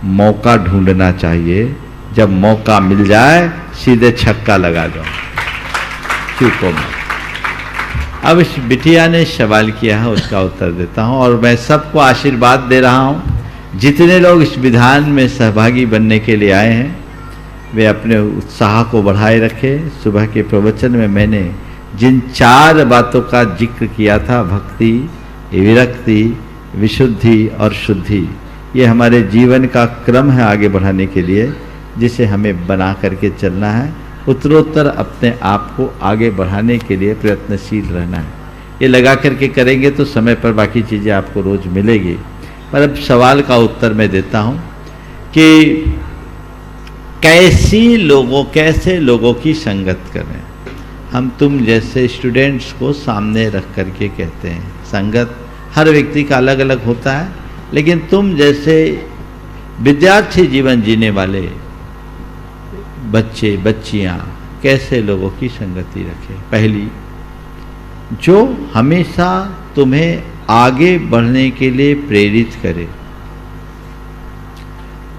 मौका ढूंढना चाहिए। जब मौका मिल जाए सीधे छक्का लगा दो, चूको मत। अब इस बिटिया ने सवाल किया है, उसका उत्तर देता हूं। और मैं सबको आशीर्वाद दे रहा हूं, जितने लोग इस विधान में सहभागी बनने के लिए आए हैं वे अपने उत्साह को बढ़ाए रखें। सुबह के प्रवचन में मैंने जिन 4 बातों का जिक्र किया था, भक्ति, विरक्ति, विशुद्धि और शुद्धि, ये हमारे जीवन का क्रम है आगे बढ़ाने के लिए, जिसे हमें बना करके चलना है। उत्तरोत्तर अपने आप को आगे बढ़ाने के लिए प्रयत्नशील रहना है। ये लगा करके करेंगे तो समय पर बाकी चीज़ें आपको रोज मिलेगी। पर अब सवाल का उत्तर मैं देता हूँ कि कैसे लोगों की संगत करें। हम तुम जैसे स्टूडेंट्स को सामने रख करके कहते हैं। संगत हर व्यक्ति का अलग अलग होता है, लेकिन तुम जैसे विद्यार्थी जीवन जीने वाले बच्चे बच्चियां कैसे लोगों की संगति रखें। पहली, जो हमेशा तुम्हें आगे बढ़ने के लिए प्रेरित करे,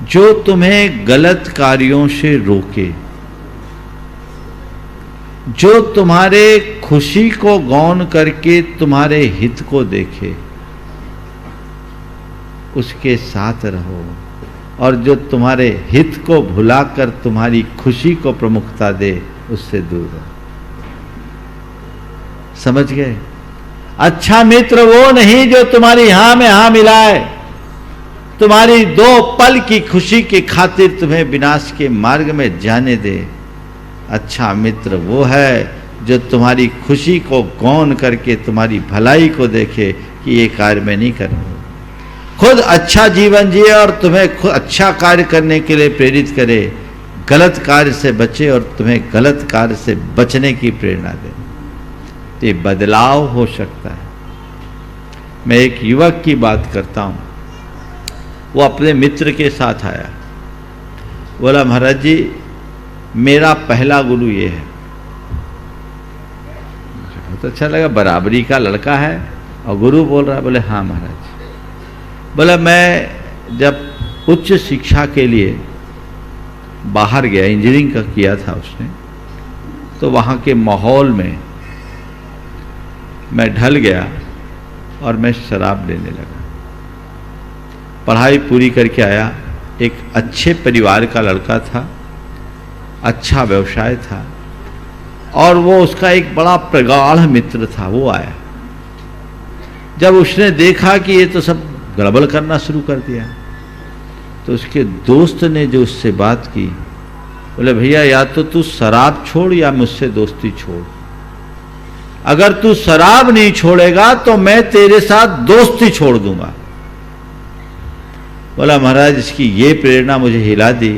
जो तुम्हें गलत कार्यों से रोके, जो तुम्हारे खुशी को गौण करके तुम्हारे हित को देखे, उसके साथ रहो। और जो तुम्हारे हित को भुलाकर तुम्हारी खुशी को प्रमुखता दे, उससे दूर रहो। समझ गए? अच्छा मित्र वो नहीं जो तुम्हारी हां में हां मिलाए, तुम्हारी 2 पल की खुशी की खातिर तुम्हें विनाश के मार्ग में जाने दे। अच्छा मित्र वो है जो तुम्हारी खुशी को गौन करके तुम्हारी भलाई को देखे कि ये कार्य मैं नहीं करूँगा, खुद अच्छा जीवन जिए और तुम्हें खुद अच्छा कार्य करने के लिए प्रेरित करे, गलत कार्य से बचे और तुम्हें गलत कार्य से बचने की प्रेरणा दे। ये बदलाव हो सकता है। मैं एक युवक की बात करता हूँ, वो अपने मित्र के साथ आया, बोला महाराज जी मेरा पहला गुरु ये है। बहुत अच्छा लगा, बराबरी का लड़का है और गुरु बोल रहा है। बोले हाँ महाराज। बोला मैं जब उच्च शिक्षा के लिए बाहर गया, इंजीनियरिंग का किया था उसने, तो वहाँ के माहौल में मैं ढल गया और मैं शराब लेने लगा। पढ़ाई पूरी करके आया, एक अच्छे परिवार का लड़का था, अच्छा व्यवसाय था और वो उसका एक बड़ा प्रगाढ़ मित्र था। वो आया, जब उसने देखा कि ये तो सब गड़बड़ करना शुरू कर दिया, तो उसके दोस्त ने जो उससे बात की, बोले भैया या तो तू शराब छोड़ या मुझसे दोस्ती छोड़। अगर तू शराब नहीं छोड़ेगा तो मैं तेरे साथ दोस्ती छोड़ दूंगा। बोला महाराज इसकी ये प्रेरणा मुझे हिला दी,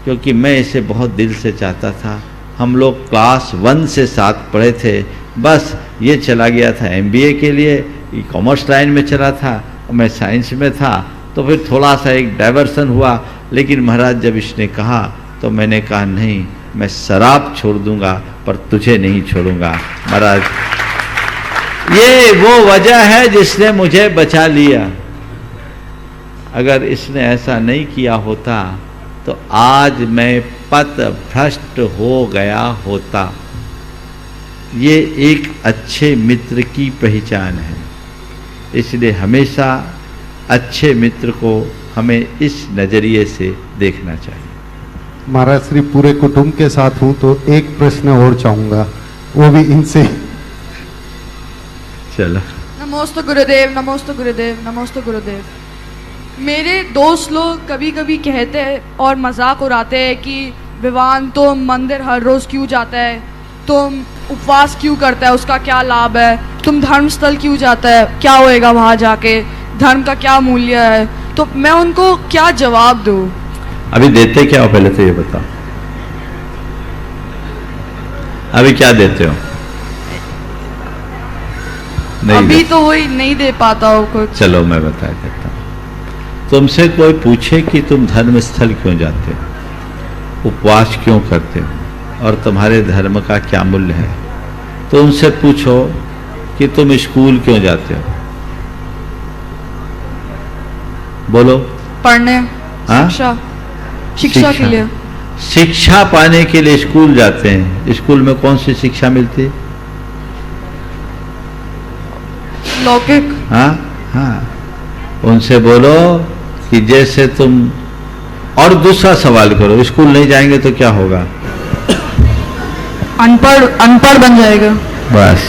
क्योंकि मैं इसे बहुत दिल से चाहता था। हम लोग क्लास 1 से 7 पढ़े थे, बस ये चला गया था MBA के लिए, कॉमर्स लाइन में चला था और मैं साइंस में था, तो फिर थोड़ा सा एक डाइवर्सन हुआ। लेकिन महाराज जब इसने कहा तो मैंने कहा नहीं, मैं शराब छोड़ दूंगा पर तुझे नहीं छोड़ूंगा। महाराज ये वो वजह है जिसने मुझे बचा लिया। अगर इसने ऐसा नहीं किया होता तो आज मैं पथ भ्रष्ट हो गया होता। ये एक अच्छे मित्र की पहचान है, इसलिए हमेशा अच्छे मित्र को हमें इस नजरिए से देखना चाहिए। महाराज श्री पूरे कुटुंब के साथ हूं तो एक प्रश्न और चाहूंगा, वो भी इनसे। चलो। नमोस्तु गुरुदेव, नमोस्तु गुरुदेव, नमोस्तु गुरुदेव। मेरे दोस्त लोग कभी कभी कहते हैं और मजाक उड़ाते हैं कि विवान तुम मंदिर हर रोज क्यों जाता है, तुम उपवास क्यों करता है, उसका क्या लाभ है, तुम धर्मस्थल क्यों जाता है, क्या होएगा वहां जाके, धर्म का क्या मूल्य है। तो मैं उनको क्या जवाब दूं? अभी देते क्या हो पहले तो ये बताओ, अभी क्या देते हो? नहीं अभी तो वही नहीं दे पाता हो कुछ। चलो मैं बता देता हूँ। तुमसे कोई पूछे कि तुम धर्म स्थल क्यों जाते हो, उपवास क्यों करते हो और तुम्हारे धर्म का क्या मूल्य है, तो उनसे पूछो कि तुम स्कूल क्यों जाते हो। बोलो। पढ़ने, शिक्षा के लिए। शिक्षा पाने के लिए स्कूल जाते हैं। स्कूल में कौन सी शिक्षा मिलती है? लौकिक। हाँ हाँ, उनसे बोलो कि जैसे तुम, और दूसरा सवाल करो, स्कूल नहीं जाएंगे तो क्या होगा? अनपढ़ बन जाएगा। बस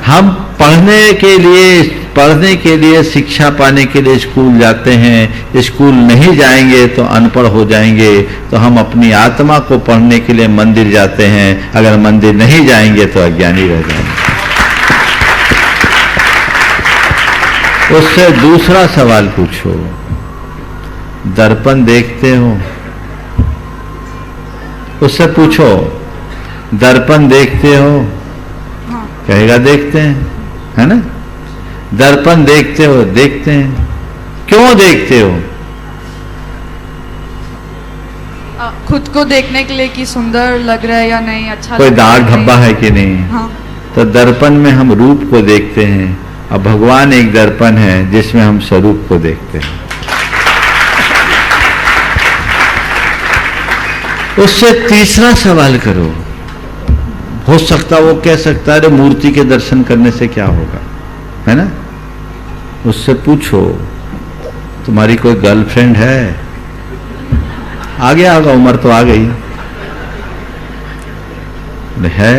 हम पढ़ने के लिए शिक्षा पाने के लिए स्कूल जाते हैं। स्कूल नहीं जाएंगे तो अनपढ़ हो जाएंगे। तो हम अपनी आत्मा को पढ़ने के लिए मंदिर जाते हैं, अगर मंदिर नहीं जाएंगे तो अज्ञानी रह जाएंगे। उससे दूसरा सवाल पूछो, दर्पण देखते हो? उससे पूछो दर्पण देखते हो? हाँ। कहेगा देखते हैं, है ना। दर्पण देखते हो? देखते हैं। क्यों देखते हो? खुद को देखने के लिए कि सुंदर लग रहा है या नहीं, अच्छा कोई दाग धब्बा है कि नहीं। हाँ। तो दर्पण में हम रूप को देखते हैं और भगवान एक दर्पण है जिसमें हम स्वरूप को देखते हैं। उससे तीसरा सवाल करो। हो सकता वो कह सकता है अरे मूर्ति के दर्शन करने से क्या होगा, है ना। उससे पूछो तुम्हारी कोई गर्लफ्रेंड है? आ गया होगा, उम्र तो आ गई है।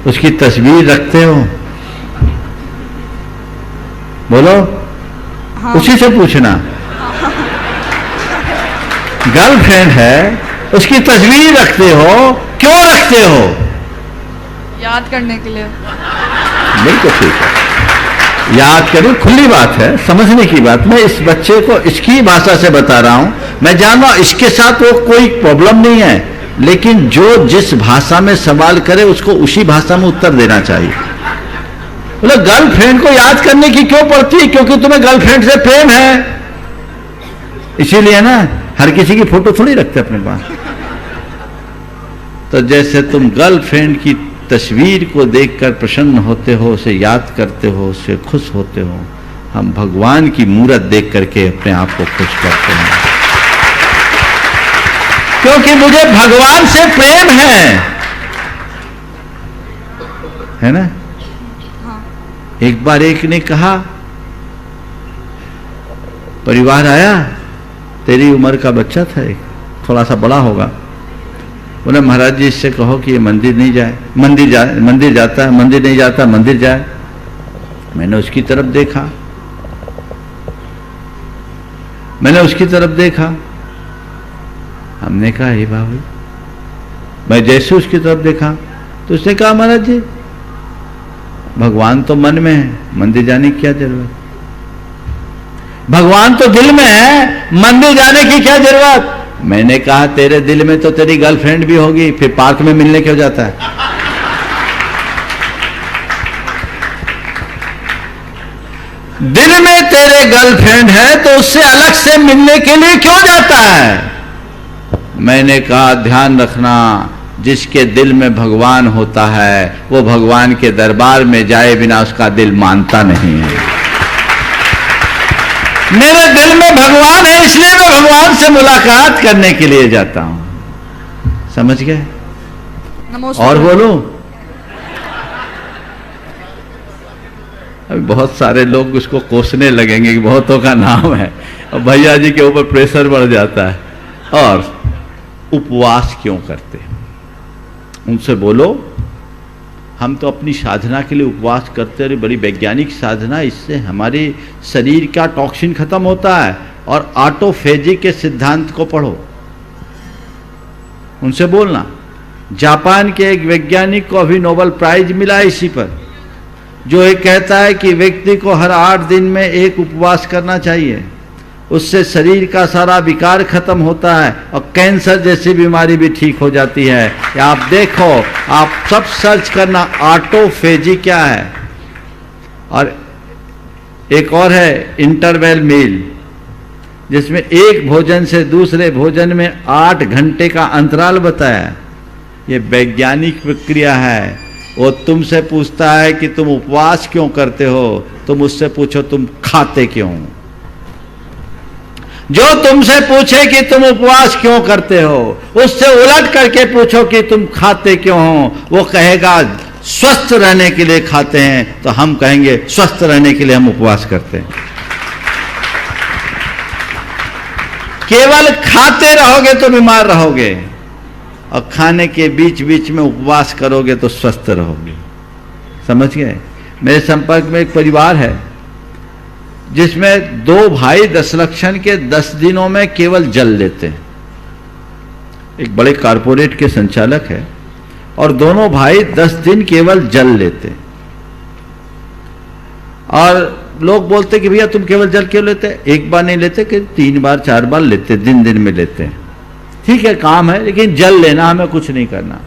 उसकी तस्वीर रखते हो? बोलो। हाँ। उसी से पूछना। गर्लफ्रेंड है, उसकी तस्वीर रखते हो, क्यों रखते हो? याद करने के लिए। बिल्कुल ठीक है, याद करो, खुली बात है, समझने की बात। मैं इस बच्चे को इसकी भाषा से बता रहा हूं, मैं जान रहा हूं इसके साथ वो कोई प्रॉब्लम नहीं है, लेकिन जो जिस भाषा में सवाल करे उसको उसी भाषा में उत्तर देना चाहिए। बोले गर्लफ्रेंड को याद करने की क्यों पड़ती है? क्योंकि तुम्हें गर्लफ्रेंड से प्रेम है, इसीलिए ना। हर किसी की फोटो थोड़ी रखते अपने पास। तो जैसे तुम गर्लफ्रेंड की तस्वीर को देखकर प्रसन्न होते हो, उसे याद करते हो, उससे खुश होते हो, हम भगवान की मूरत देख करके अपने आप को खुश करते हैं, क्योंकि मुझे भगवान से प्रेम है ना। एक बार एक ने कहा, परिवार आया, तेरी उम्र का बच्चा था, एक थोड़ा सा बड़ा होगा, बोले महाराज जी इससे कहो कि ये मंदिर नहीं जाए, मंदिर जाता है, मंदिर नहीं जाता, मंदिर जाए। मैंने उसकी तरफ देखा, हमने कहा हे बाबू, मैं जैसे उसकी तरफ देखा तो उसने कहा महाराज जी भगवान तो मन में है, मंदिर जाने की क्या जरूरत? भगवान तो दिल में है, मंदिर जाने की क्या जरूरत? मैंने कहा तेरे दिल में तो तेरी गर्लफ्रेंड भी होगी, फिर पार्क में मिलने क्यों जाता है? दिल में तेरे गर्लफ्रेंड है तो उससे अलग से मिलने के लिए क्यों जाता है? मैंने कहा ध्यान रखना, जिसके दिल में भगवान होता है वो भगवान के दरबार में जाए बिना उसका दिल मानता नहीं है। मेरे दिल में भगवान है, इसलिए मैं भगवान से मुलाकात करने के लिए जाता हूं। समझ गए? और बोलो। अभी बहुत सारे लोग उसको कोसने लगेंगे कि बहुतों का नाम है, और भैया जी के ऊपर प्रेशर बढ़ जाता है। और उपवास क्यों करते हैं? उनसे बोलो हम तो अपनी साधना के लिए उपवास करते हैं, बड़ी वैज्ञानिक साधना, इससे हमारे शरीर का टॉक्सिन खत्म होता है। और ऑटोफेजी के सिद्धांत को पढ़ो, उनसे बोलना। जापान के एक वैज्ञानिक को अभी नोबेल प्राइज मिला है इसी पर, जो एक कहता है कि व्यक्ति को हर 8 दिन में एक उपवास करना चाहिए, उससे शरीर का सारा विकार खत्म होता है और कैंसर जैसी बीमारी भी ठीक हो जाती है। आप देखो, आप सब सर्च करना ऑटोफेजी क्या है। और एक और है इंटरवल मील, जिसमें एक भोजन से दूसरे भोजन में 8 घंटे का अंतराल बताया। ये वैज्ञानिक प्रक्रिया है। वो तुमसे पूछता है कि तुम उपवास क्यों करते हो, तुम उससे पूछो तुम खाते क्यों। जो तुमसे पूछे कि तुम उपवास क्यों करते हो, उससे उलट करके पूछो कि तुम खाते क्यों हो। वो कहेगा स्वस्थ रहने के लिए खाते हैं, तो हम कहेंगे स्वस्थ रहने के लिए हम उपवास करते हैं। केवल खाते रहोगे तो बीमार रहोगे, और खाने के बीच बीच में उपवास करोगे तो स्वस्थ रहोगे। समझ गए? मेरे संपर्क में एक परिवार है जिसमें 2 भाई दशलक्षण के 10 दिनों में केवल जल लेते हैं। एक बड़े कारपोरेट के संचालक है और दोनों भाई 10 दिन केवल जल लेते हैं। और लोग बोलते कि भैया तुम केवल जल क्यों लेते? एक बार नहीं लेते कि 3 बार 4 बार लेते, दिन दिन में लेते हैं। ठीक है, काम है, लेकिन जल लेना, हमें कुछ नहीं करना।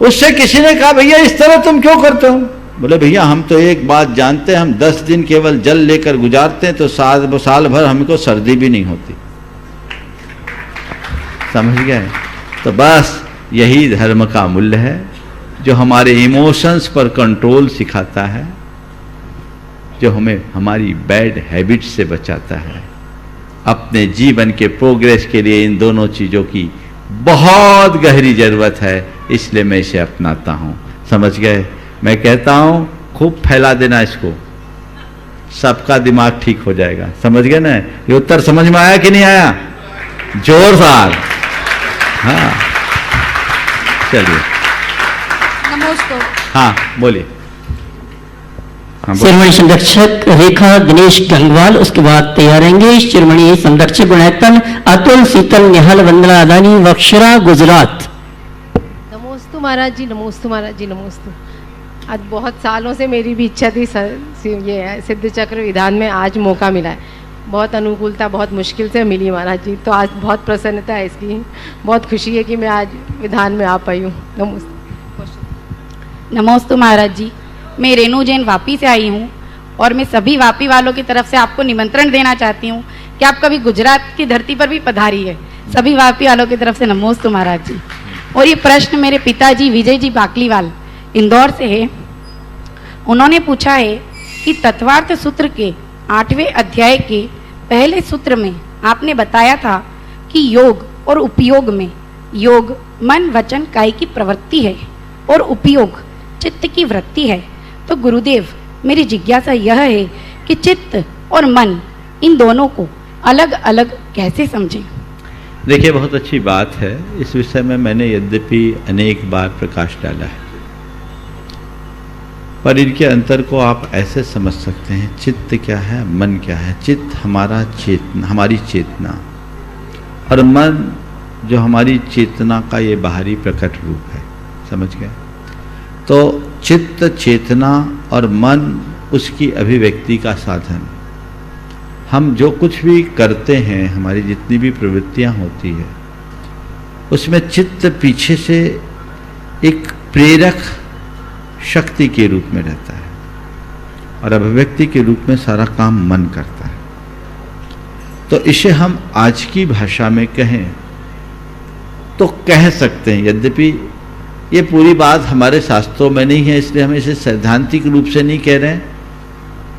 उससे किसी ने कहा भैया इस तरह तुम क्यों करते हो? बोले भैया हम तो एक बात जानते हैं, हम 10 दिन केवल जल लेकर गुजारते हैं तो साल भर हमको सर्दी भी नहीं होती। समझ गए? तो बस यही धर्म का मूल्य है, जो हमारे इमोशंस पर कंट्रोल सिखाता है, जो हमें हमारी बैड हैबिट से बचाता है। अपने जीवन के प्रोग्रेस के लिए इन दोनों चीजों की बहुत गहरी जरूरत है, इसलिए मैं इसे अपनाता हूं। समझ गए? मैं कहता हूं खूब फैला देना इसको, सबका दिमाग ठीक हो जाएगा। समझ गए ना? ये उत्तर समझ में आया कि नहीं आया? जोरदार। हाँ चलिए। नमस्ते। हाँ बोलिए। हाँ हाँ, शिरोमणि संरक्षक रेखा दिनेश गंगवाल, उसके बाद तैयार रहेंगे शिरोमणि संरक्षक गुणायतन अतुल शीतल निहाल वंदना अदानी वक्षरा गुजरात। नमोस्तु महाराज जी, नमोस्तु महाराज जी, नमोस्तु। आज बहुत सालों से मेरी भी इच्छा थी ये सिद्ध चक्र विधान में आज मौका मिला है। बहुत अनुकूलता बहुत मुश्किल से मिली महाराज जी, तो आज बहुत प्रसन्नता है इसकी, बहुत खुशी है कि मैं आज विधान में आ पाई हूँ। नमस्ते। नमोस्तु महाराज जी, मैं रेणु जैन वापी से आई हूँ और मैं सभी वापी वालों की तरफ से आपको निमंत्रण देना चाहती हूँ कि आप कभी गुजरात की धरती पर भी पधारी है। सभी वापी वालों की तरफ से नमोस्तु महाराज जी। और ये प्रश्न मेरे पिताजी विजय जी बाकलीवाल इंदौर से है। उन्होंने पूछा है कि तत्वार्थ सूत्र के 8वें अध्याय के पहले सूत्र में आपने बताया था कि योग और उपयोग में योग मन वचन काय की प्रवृत्ति है और उपयोग चित्त की वृत्ति है। तो गुरुदेव, मेरी जिज्ञासा यह है कि चित्त और मन इन दोनों को अलग अलग कैसे समझें? देखिए, बहुत अच्छी बात है। इस विषय में मैंने यद्यपि अनेक बार प्रकाश डाला है, पर इनके अंतर को आप ऐसे समझ सकते हैं। चित्त क्या है, मन क्या है? चित्त हमारा चेतना, हमारी चेतना, और मन जो हमारी चेतना का ये बाहरी प्रकट रूप है। समझ गए? तो चित्त चेतना और मन उसकी अभिव्यक्ति का साधन। हम जो कुछ भी करते हैं, हमारी जितनी भी प्रवृत्तियां होती है, उसमें चित्त पीछे से एक प्रेरक शक्ति के रूप में रहता है और अभिव्यक्ति के रूप में सारा काम मन करता है। तो इसे हम आज की भाषा में कहें तो कह सकते हैं, यद्यपि ये पूरी बात हमारे शास्त्रों में नहीं है, इसलिए हम इसे सैद्धांतिक रूप से नहीं कह रहे हैं,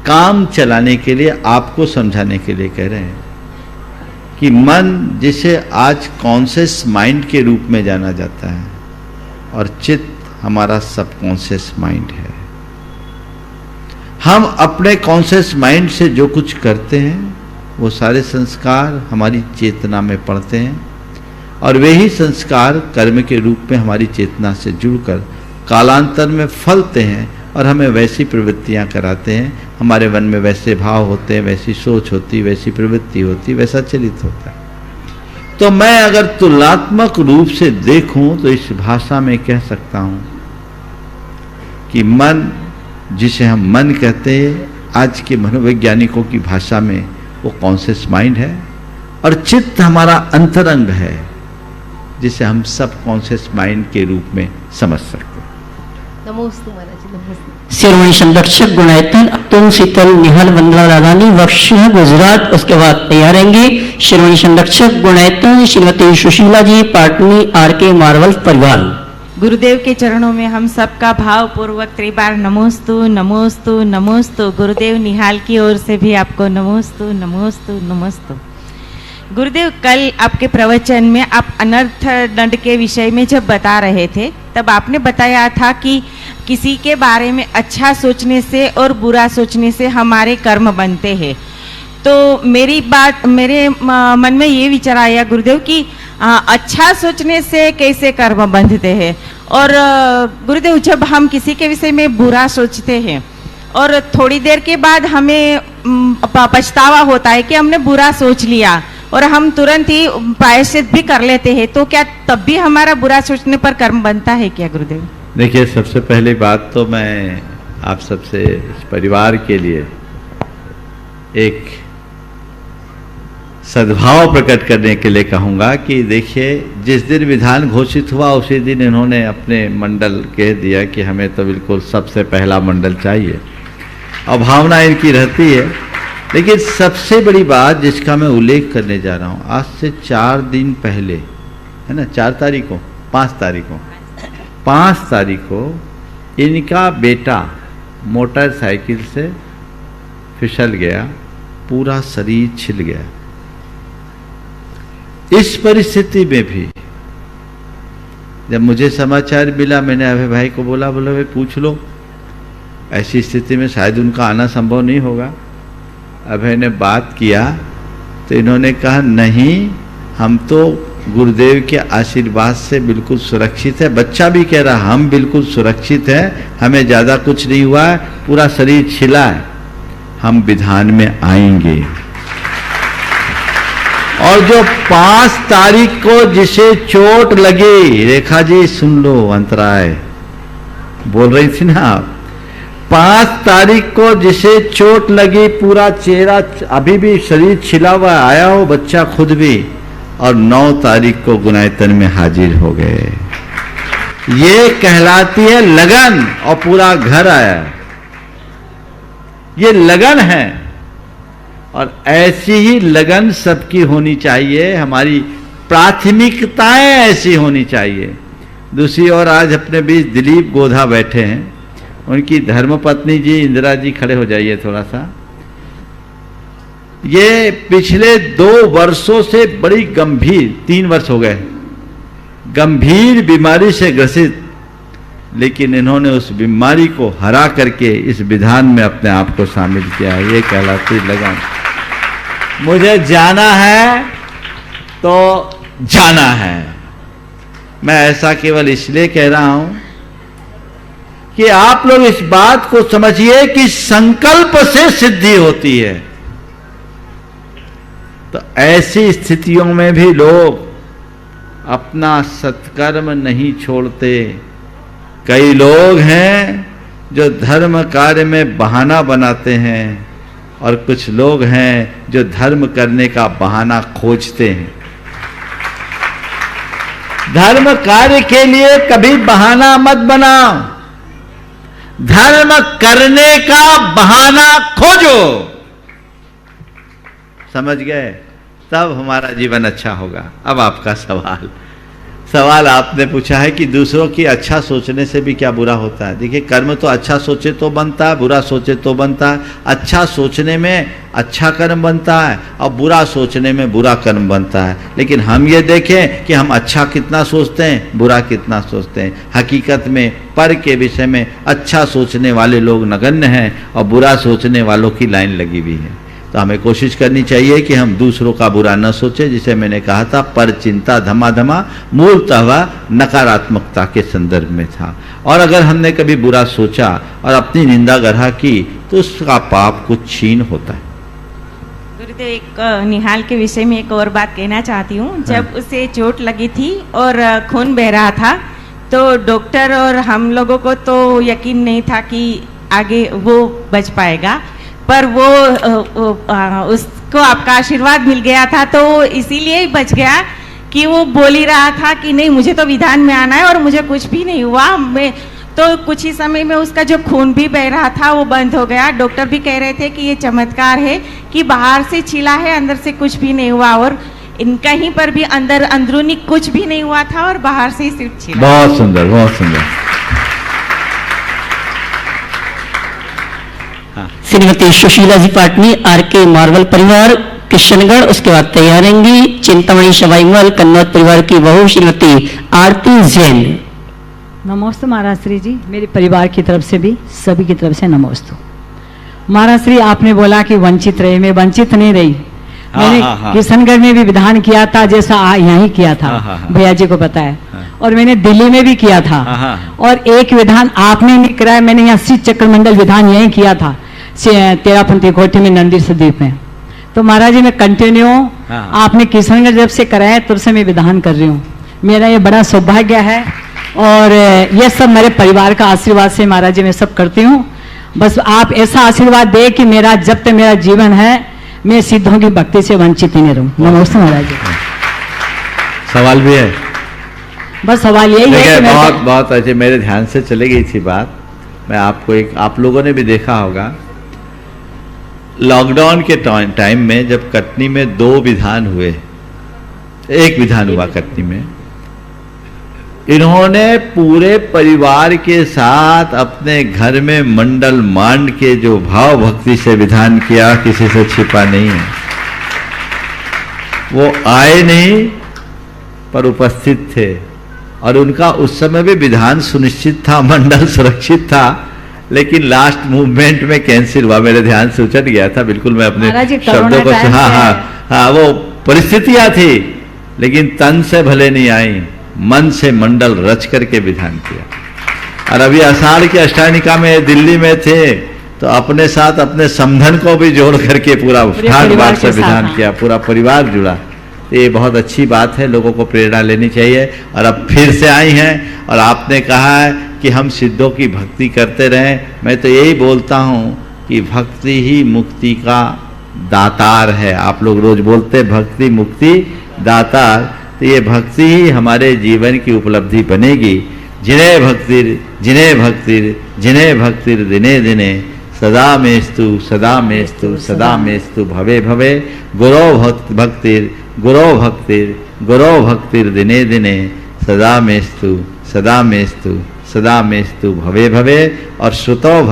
काम चलाने के लिए, आपको समझाने के लिए कह रहे हैं कि मन जिसे आज कॉन्शियस माइंड के रूप में जाना जाता है और चित्त हमारा सबकॉन्शियस माइंड है। हम अपने कॉन्शियस माइंड से जो कुछ करते हैं वो सारे संस्कार हमारी चेतना में पड़ते हैं और वे ही संस्कार कर्म के रूप में हमारी चेतना से जुड़कर कालांतर में फलते हैं और हमें वैसी प्रवृत्तियां कराते हैं। हमारे मन में वैसे भाव होते हैं, वैसी सोच होती, वैसी प्रवृत्ति होती, वैसा चलित होता है। तो मैं अगर तुलनात्मक रूप से देखूं तो इस भाषा में कह सकता हूं कि मन, जिसे हम मन कहते हैं, आज के मनोवैज्ञानिकों की भाषा में वो कॉन्शियस माइंड है, और चित्त हमारा अंतरंग है जिसे हम सब कॉन्शियस माइंड के रूप में समझ सकते हैं। नमोस्तु महाराज जी, नमस्ते। शिरोमणि संरक्षक गुणायतन अतुल शीतल निहाल वंदना राधानी वक्षरा गुजरात, उसके बाद तैयार रहेंगे शिरोमणि संरक्षक गुणायतन श्रीमती सुशीला जी पाटनी आरके मार्वल परिवार। गुरुदेव के चरणों में हम सबका भाव पूर्वक त्रिबार नमोस्तु नमोस्तु नमोस्तु। गुरुदेव निहाल की ओर से भी आपको नमोस्तु नमोस्तु नमोस्तु। गुरुदेव, कल आपके प्रवचन में आप अनर्थ दंड के विषय में जब बता रहे थे, तब आपने बताया था कि किसी के बारे में अच्छा सोचने से और बुरा सोचने से हमारे कर्म बनते हैं। तो मेरे मन में ये विचार आया गुरुदेव कि अच्छा सोचने से कैसे कर्म बंधते हैं, और गुरुदेव जब हम किसी के विषय में बुरा सोचते हैं और थोड़ी देर के बाद हमें पछतावा होता है कि हमने बुरा सोच लिया और हम तुरंत ही प्रायश्चित भी कर लेते हैं, तो क्या तब भी हमारा बुरा सोचने पर कर्म बनता है क्या गुरुदेव? देखिए, सबसे पहली बात तो मैं आप सबसे इस परिवार के लिए एक सद्भाव प्रकट करने के लिए कहूँगा कि देखिए, जिस दिन विधान घोषित हुआ उसी दिन इन्होंने अपने मंडल कह दिया कि हमें तो बिल्कुल सबसे पहला मंडल चाहिए, और भावना इनकी रहती है। लेकिन सबसे बड़ी बात जिसका मैं उल्लेख करने जा रहा हूँ, आज से 4 दिन पहले, है ना, 5 तारीख को इनका बेटा मोटरसाइकिल से फिसल गया, पूरा शरीर छिल गया। इस परिस्थिति में भी जब मुझे समाचार मिला, मैंने अभय भाई को बोला भाई पूछ लो। ऐसी स्थिति में शायद उनका आना संभव नहीं होगा। अभय ने बात किया तो इन्होंने कहा नहीं, हम तो गुरुदेव के आशीर्वाद से बिल्कुल सुरक्षित है। बच्चा भी कह रहा हम बिल्कुल सुरक्षित है, हमें ज्यादा कुछ नहीं हुआ है, पूरा शरीर छिला है, हम विधान में आएंगे। और जो 5 तारीख को जिसे चोट लगी, रेखा जी सुन लो, अंतराय बोल रही थी ना आप, 5 तारीख को जिसे चोट लगी, पूरा चेहरा अभी भी शरीर छिला हुआ आया हो, बच्चा खुद भी, और 9 तारीख को गुनायतन में हाजिर हो गए। ये कहलाती है लगन, और पूरा घर आया। ये लगन है, और ऐसी ही लगन सबकी होनी चाहिए। हमारी प्राथमिकताएं ऐसी होनी चाहिए। दूसरी ओर आज अपने बीच दिलीप गोधा बैठे हैं, उनकी धर्मपत्नी जी इंदिरा जी खड़े हो जाइए थोड़ा सा। ये पिछले 2 वर्षों से बड़ी गंभीर, 3 वर्ष हो गए, गंभीर बीमारी से ग्रसित, लेकिन इन्होंने उस बीमारी को हरा करके इस विधान में अपने आप को शामिल किया है। ये कहलाती लगन। मुझे जाना है तो जाना है। मैं ऐसा केवल इसलिए कह रहा हूं कि आप लोग इस बात को समझिए कि संकल्प से सिद्धि होती है। तो ऐसी स्थितियों में भी लोग अपना सत्कर्म नहीं छोड़ते। कई लोग हैं जो धर्म कार्य में बहाना बनाते हैं, और कुछ लोग हैं जो धर्म करने का बहाना खोजते हैं। धर्म कार्य के लिए कभी बहाना मत बनाओ, धर्म करने का बहाना खोजो। समझ गए? तब हमारा जीवन अच्छा होगा। अब आपका सवाल आपने पूछा है कि दूसरों की अच्छा सोचने से भी क्या बुरा होता है। देखिए, कर्म तो अच्छा सोचे तो बनता है, बुरा सोचे तो बनता है। अच्छा सोचने में अच्छा कर्म बनता है, और बुरा सोचने में बुरा कर्म बनता है। लेकिन हम ये देखें कि हम अच्छा कितना सोचते हैं, बुरा कितना सोचते हैं। हकीकत में पर के विषय में अच्छा सोचने वाले लोग नगण्य हैं, और बुरा सोचने वालों की लाइन लगी हुई है। तो हमें कोशिश करनी चाहिए कि हम दूसरों का बुरा न सोचें, जिसे मैंने कहा था पर चिंता धमाधमा मूलतः वह नकारात्मकता के संदर्भ में था। और अगर हमने कभी बुरा सोचा और अपनी निंदा गढ़ा की तो उसका पाप कुछ छीन होता है। गुरुदेव, एक निहाल के विषय में एक और बात कहना चाहती हूँ। जब उसे चोट लगी थी और खून बह रहा था, तो डॉक्टर और हम लोगों को तो यकीन नहीं था कि आगे वो बच पाएगा, पर वो उसको आपका आशीर्वाद मिल गया था, तो इसीलिए ही बच गया कि वो बोल ही रहा था कि नहीं, मुझे तो विधान में आना है और मुझे कुछ भी नहीं हुआ। मैं तो कुछ ही समय में उसका जो खून भी बह रहा था वो बंद हो गया। डॉक्टर भी कह रहे थे कि ये चमत्कार है कि बाहर से छिला है, अंदर से कुछ भी नहीं हुआ, और कहीं पर भी अंदरूनी कुछ भी नहीं हुआ था, और बाहर से ही सिर्फ छिला। बहुत सुंदर, बहुत सुंदर। श्रीमती सुशीला जी पाटनी, आर.के. मार्वल परिवार, किशनगढ़। उसके बाद तैयारेंगी चिंतामणि शवाईमल कन्नौज परिवार की बहू श्रीमती आरती जैन। नमोस्तु महाराज श्री जी, मेरे परिवार की तरफ से भी सभी की तरफ से नमोस्तु। महाराज श्री, आपने बोला कि वंचित रहे, मैं वंचित नहीं रही। मैंने किशनगढ़ में भी विधान किया था, जैसा यहीं किया था, भैया जी को पता है, और मैंने दिल्ली में भी किया था। और एक विधान आपने नहीं कराया, मैंने यहाँ श्री चक्र मंडल विधान यहीं किया था, तेरापंथी कोठी में नंदी सदीप में। तो महाराज जी मैं कंटिन्यू आपने किशनगढ़ जब से कराया तब से मैं विधान कर रही हूँ। मेरा ये बड़ा सौभाग्य है, और ये सब मेरे परिवार का आशीर्वाद से महाराज जी मैं सब करती हूँ। बस आप ऐसा आशीर्वाद दे कि मेरा जब तक मेरा जीवन है मैं सिद्धों की भक्ति से वंचित ही नहीं रहूं। नमस्ते महाराज जी। सवाल भी है? बस सवाल यही है कि बहुत बहुत अच्छे, मेरे ध्यान से चली गई थी बात। मैं आपको आप लोगों ने भी देखा होगा, लॉकडाउन के टाइम में जब कटनी में 2 विधान हुए, एक विधान हुआ कटनी में, इन्होंने पूरे परिवार के साथ अपने घर में मंडल मांड के जो भाव भक्ति से विधान किया, किसी से छिपा नहीं है। वो आए नहीं पर उपस्थित थे, और उनका उस समय भी विधान सुनिश्चित था, मंडल सुरक्षित था, लेकिन लास्ट मूवमेंट में कैंसिल हुआ। मेरे ध्यान से उचट गया था, बिल्कुल मैं अपने शब्दों को हाँ, वो परिस्थितियां थी लेकिन तन से भले नहीं आई, मन से मंडल रच करके विधान किया। और अभी आषाढ़ की अष्टानिका में दिल्ली में थे तो अपने साथ अपने समधन को भी जोड़ करके पूरा ठाट बाट से विधान किया, पूरा परिवार जुड़ा। तो ये बहुत अच्छी बात है, लोगों को प्रेरणा लेनी चाहिए। और अब फिर से आई हैं और आपने कहा है कि हम सिद्धों की भक्ति करते रहें। मैं तो यही बोलता हूँ कि भक्ति ही मुक्ति का दातार है। आप लोग रोज बोलते हैं भक्ति मुक्ति दातार, तो ये भक्ति ही हमारे जीवन की उपलब्धि बनेगी। जिन्हें भक्तिर दिने दिने सदा मेस्तु भवे भवे गुरो भक्तिर दिने दिने सदा मेस्तु भवे भवे। और श्रुते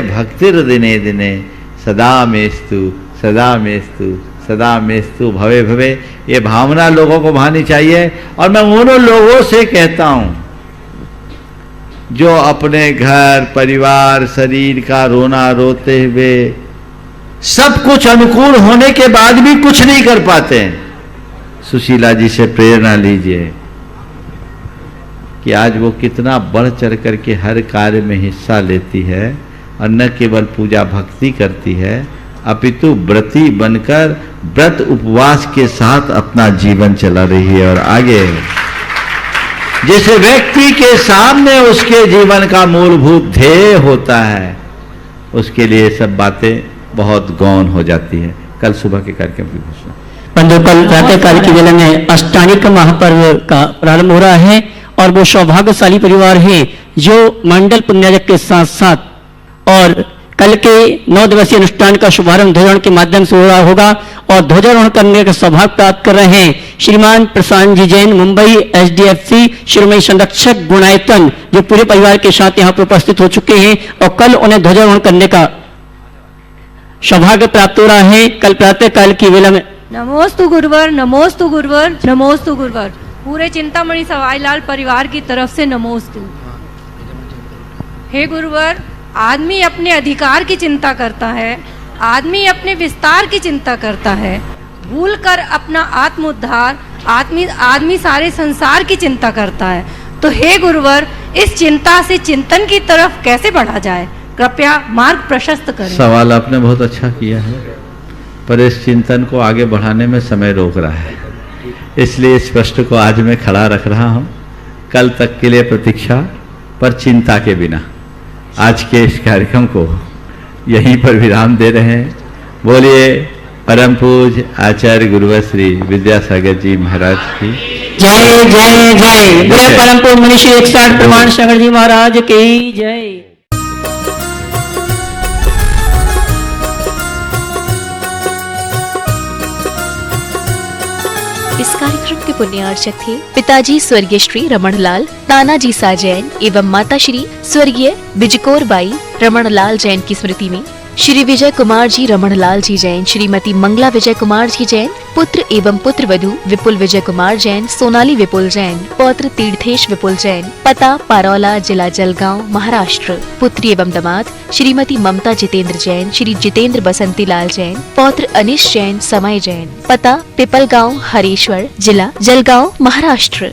भक्तिर दिने दिने सदा मेस्तु भवे भवे। ये भावना लोगों को भानी चाहिए। और मैं उन लोगों से कहता हूं जो अपने घर परिवार शरीर का रोना रोते हुए सब कुछ अनुकूल होने के बाद भी कुछ नहीं कर पाते हैं, सुशीला जी से प्रेरणा लीजिए कि आज वो कितना बढ़ चढ़ करके हर कार्य में हिस्सा लेती है और न केवल पूजा भक्ति करती है अपितु व्रती बनकर व्रत उपवास के साथ अपना जीवन चला रही है। और आगे जिस व्यक्ति के सामने उसके जीवन का मूलभूत ध्येय होता है उसके लिए सब बातें बहुत गौण हो जाती है। कल सुबह के कार्यक्रम की घोषणा। बंधु, कल प्रातः काल की वेला में अष्टानिक महापर्व का प्रारंभ हो रहा है और वो सौभाग्यशाली परिवार है जो मंडल पुण्याजक के साथ साथ और कल के 9 दिवसीय अनुष्ठान का शुभारंभ ध्वजारोहण के माध्यम से हो रहा होगा। और ध्वजारोहण करने का सौभाग्य प्राप्त कर रहे हैं श्रीमान प्रशांत जी जैन, मुंबई SDFC श्रीमती संरक्षक गुणायतन, जो पूरे परिवार के साथ यहाँ पर उपस्थित हो चुके हैं और कल उन्हें ध्वजारोहण करने का सौभाग्य प्राप्त हो रहा है। कल प्रातः काल की वेला में नमोस्तु गुरुवर, नमोस्तु गुरुवर, नमोस्तु गुरुवर। पूरे चिंतामणि सवाईलाल परिवार की तरफ से नमोस्तु। हे गुरुवर, आदमी अपने अधिकार की चिंता करता है, आदमी अपने विस्तार की चिंता करता है, भूलकर अपना आत्म उद्धार, आदमी सारे संसार की चिंता करता है। तो हे गुरुवर, इस चिंता से चिंतन की तरफ कैसे बढ़ा जाए, कृपया मार्ग प्रशस्त करें। सवाल आपने बहुत अच्छा किया है, पर इस चिंतन को आगे बढ़ाने में समय रोक रहा है, इसलिए इस प्रश्न को आज मैं खड़ा रख रहा हूँ। कल तक के लिए प्रतीक्षा, पर चिंता के बिना। आज के इस कार्यक्रम को यहीं पर विराम दे रहे हैं। बोलिए परम पूज्य आचार्य गुरुवर श्री विद्यासागर जी महाराज की जय जय जय। बोले परम पूज्य मनीषी 160 प्रमाण सागर जी महाराज की जय। इस कार्यक्रम के पुण्यार्चक थे पिताजी स्वर्गीय श्री रमणलाल तानाजी सा जैन एवं माता श्री स्वर्गीय बिजकोर बाई रमणलाल जैन की स्मृति में श्री विजय कुमार जी रमणलाल जी जैन, श्रीमती मंगला विजय कुमार जी जैन, पुत्र एवं पुत्र वधू विपुल विजय कुमार जैन, सोनाली विपुल जैन, पौत्र तीर्थेश विपुल जैन, पता पारौला, जिला जलगांव, महाराष्ट्र। पुत्री एवं दामाद श्रीमती ममता जितेंद्र जैन, श्री जितेंद्र बसंती लाल जैन, पौत्र अनिश जैन, समय जैन, पता पिपलगांव, हरेश्वर, जिला जलगांव, महाराष्ट्र।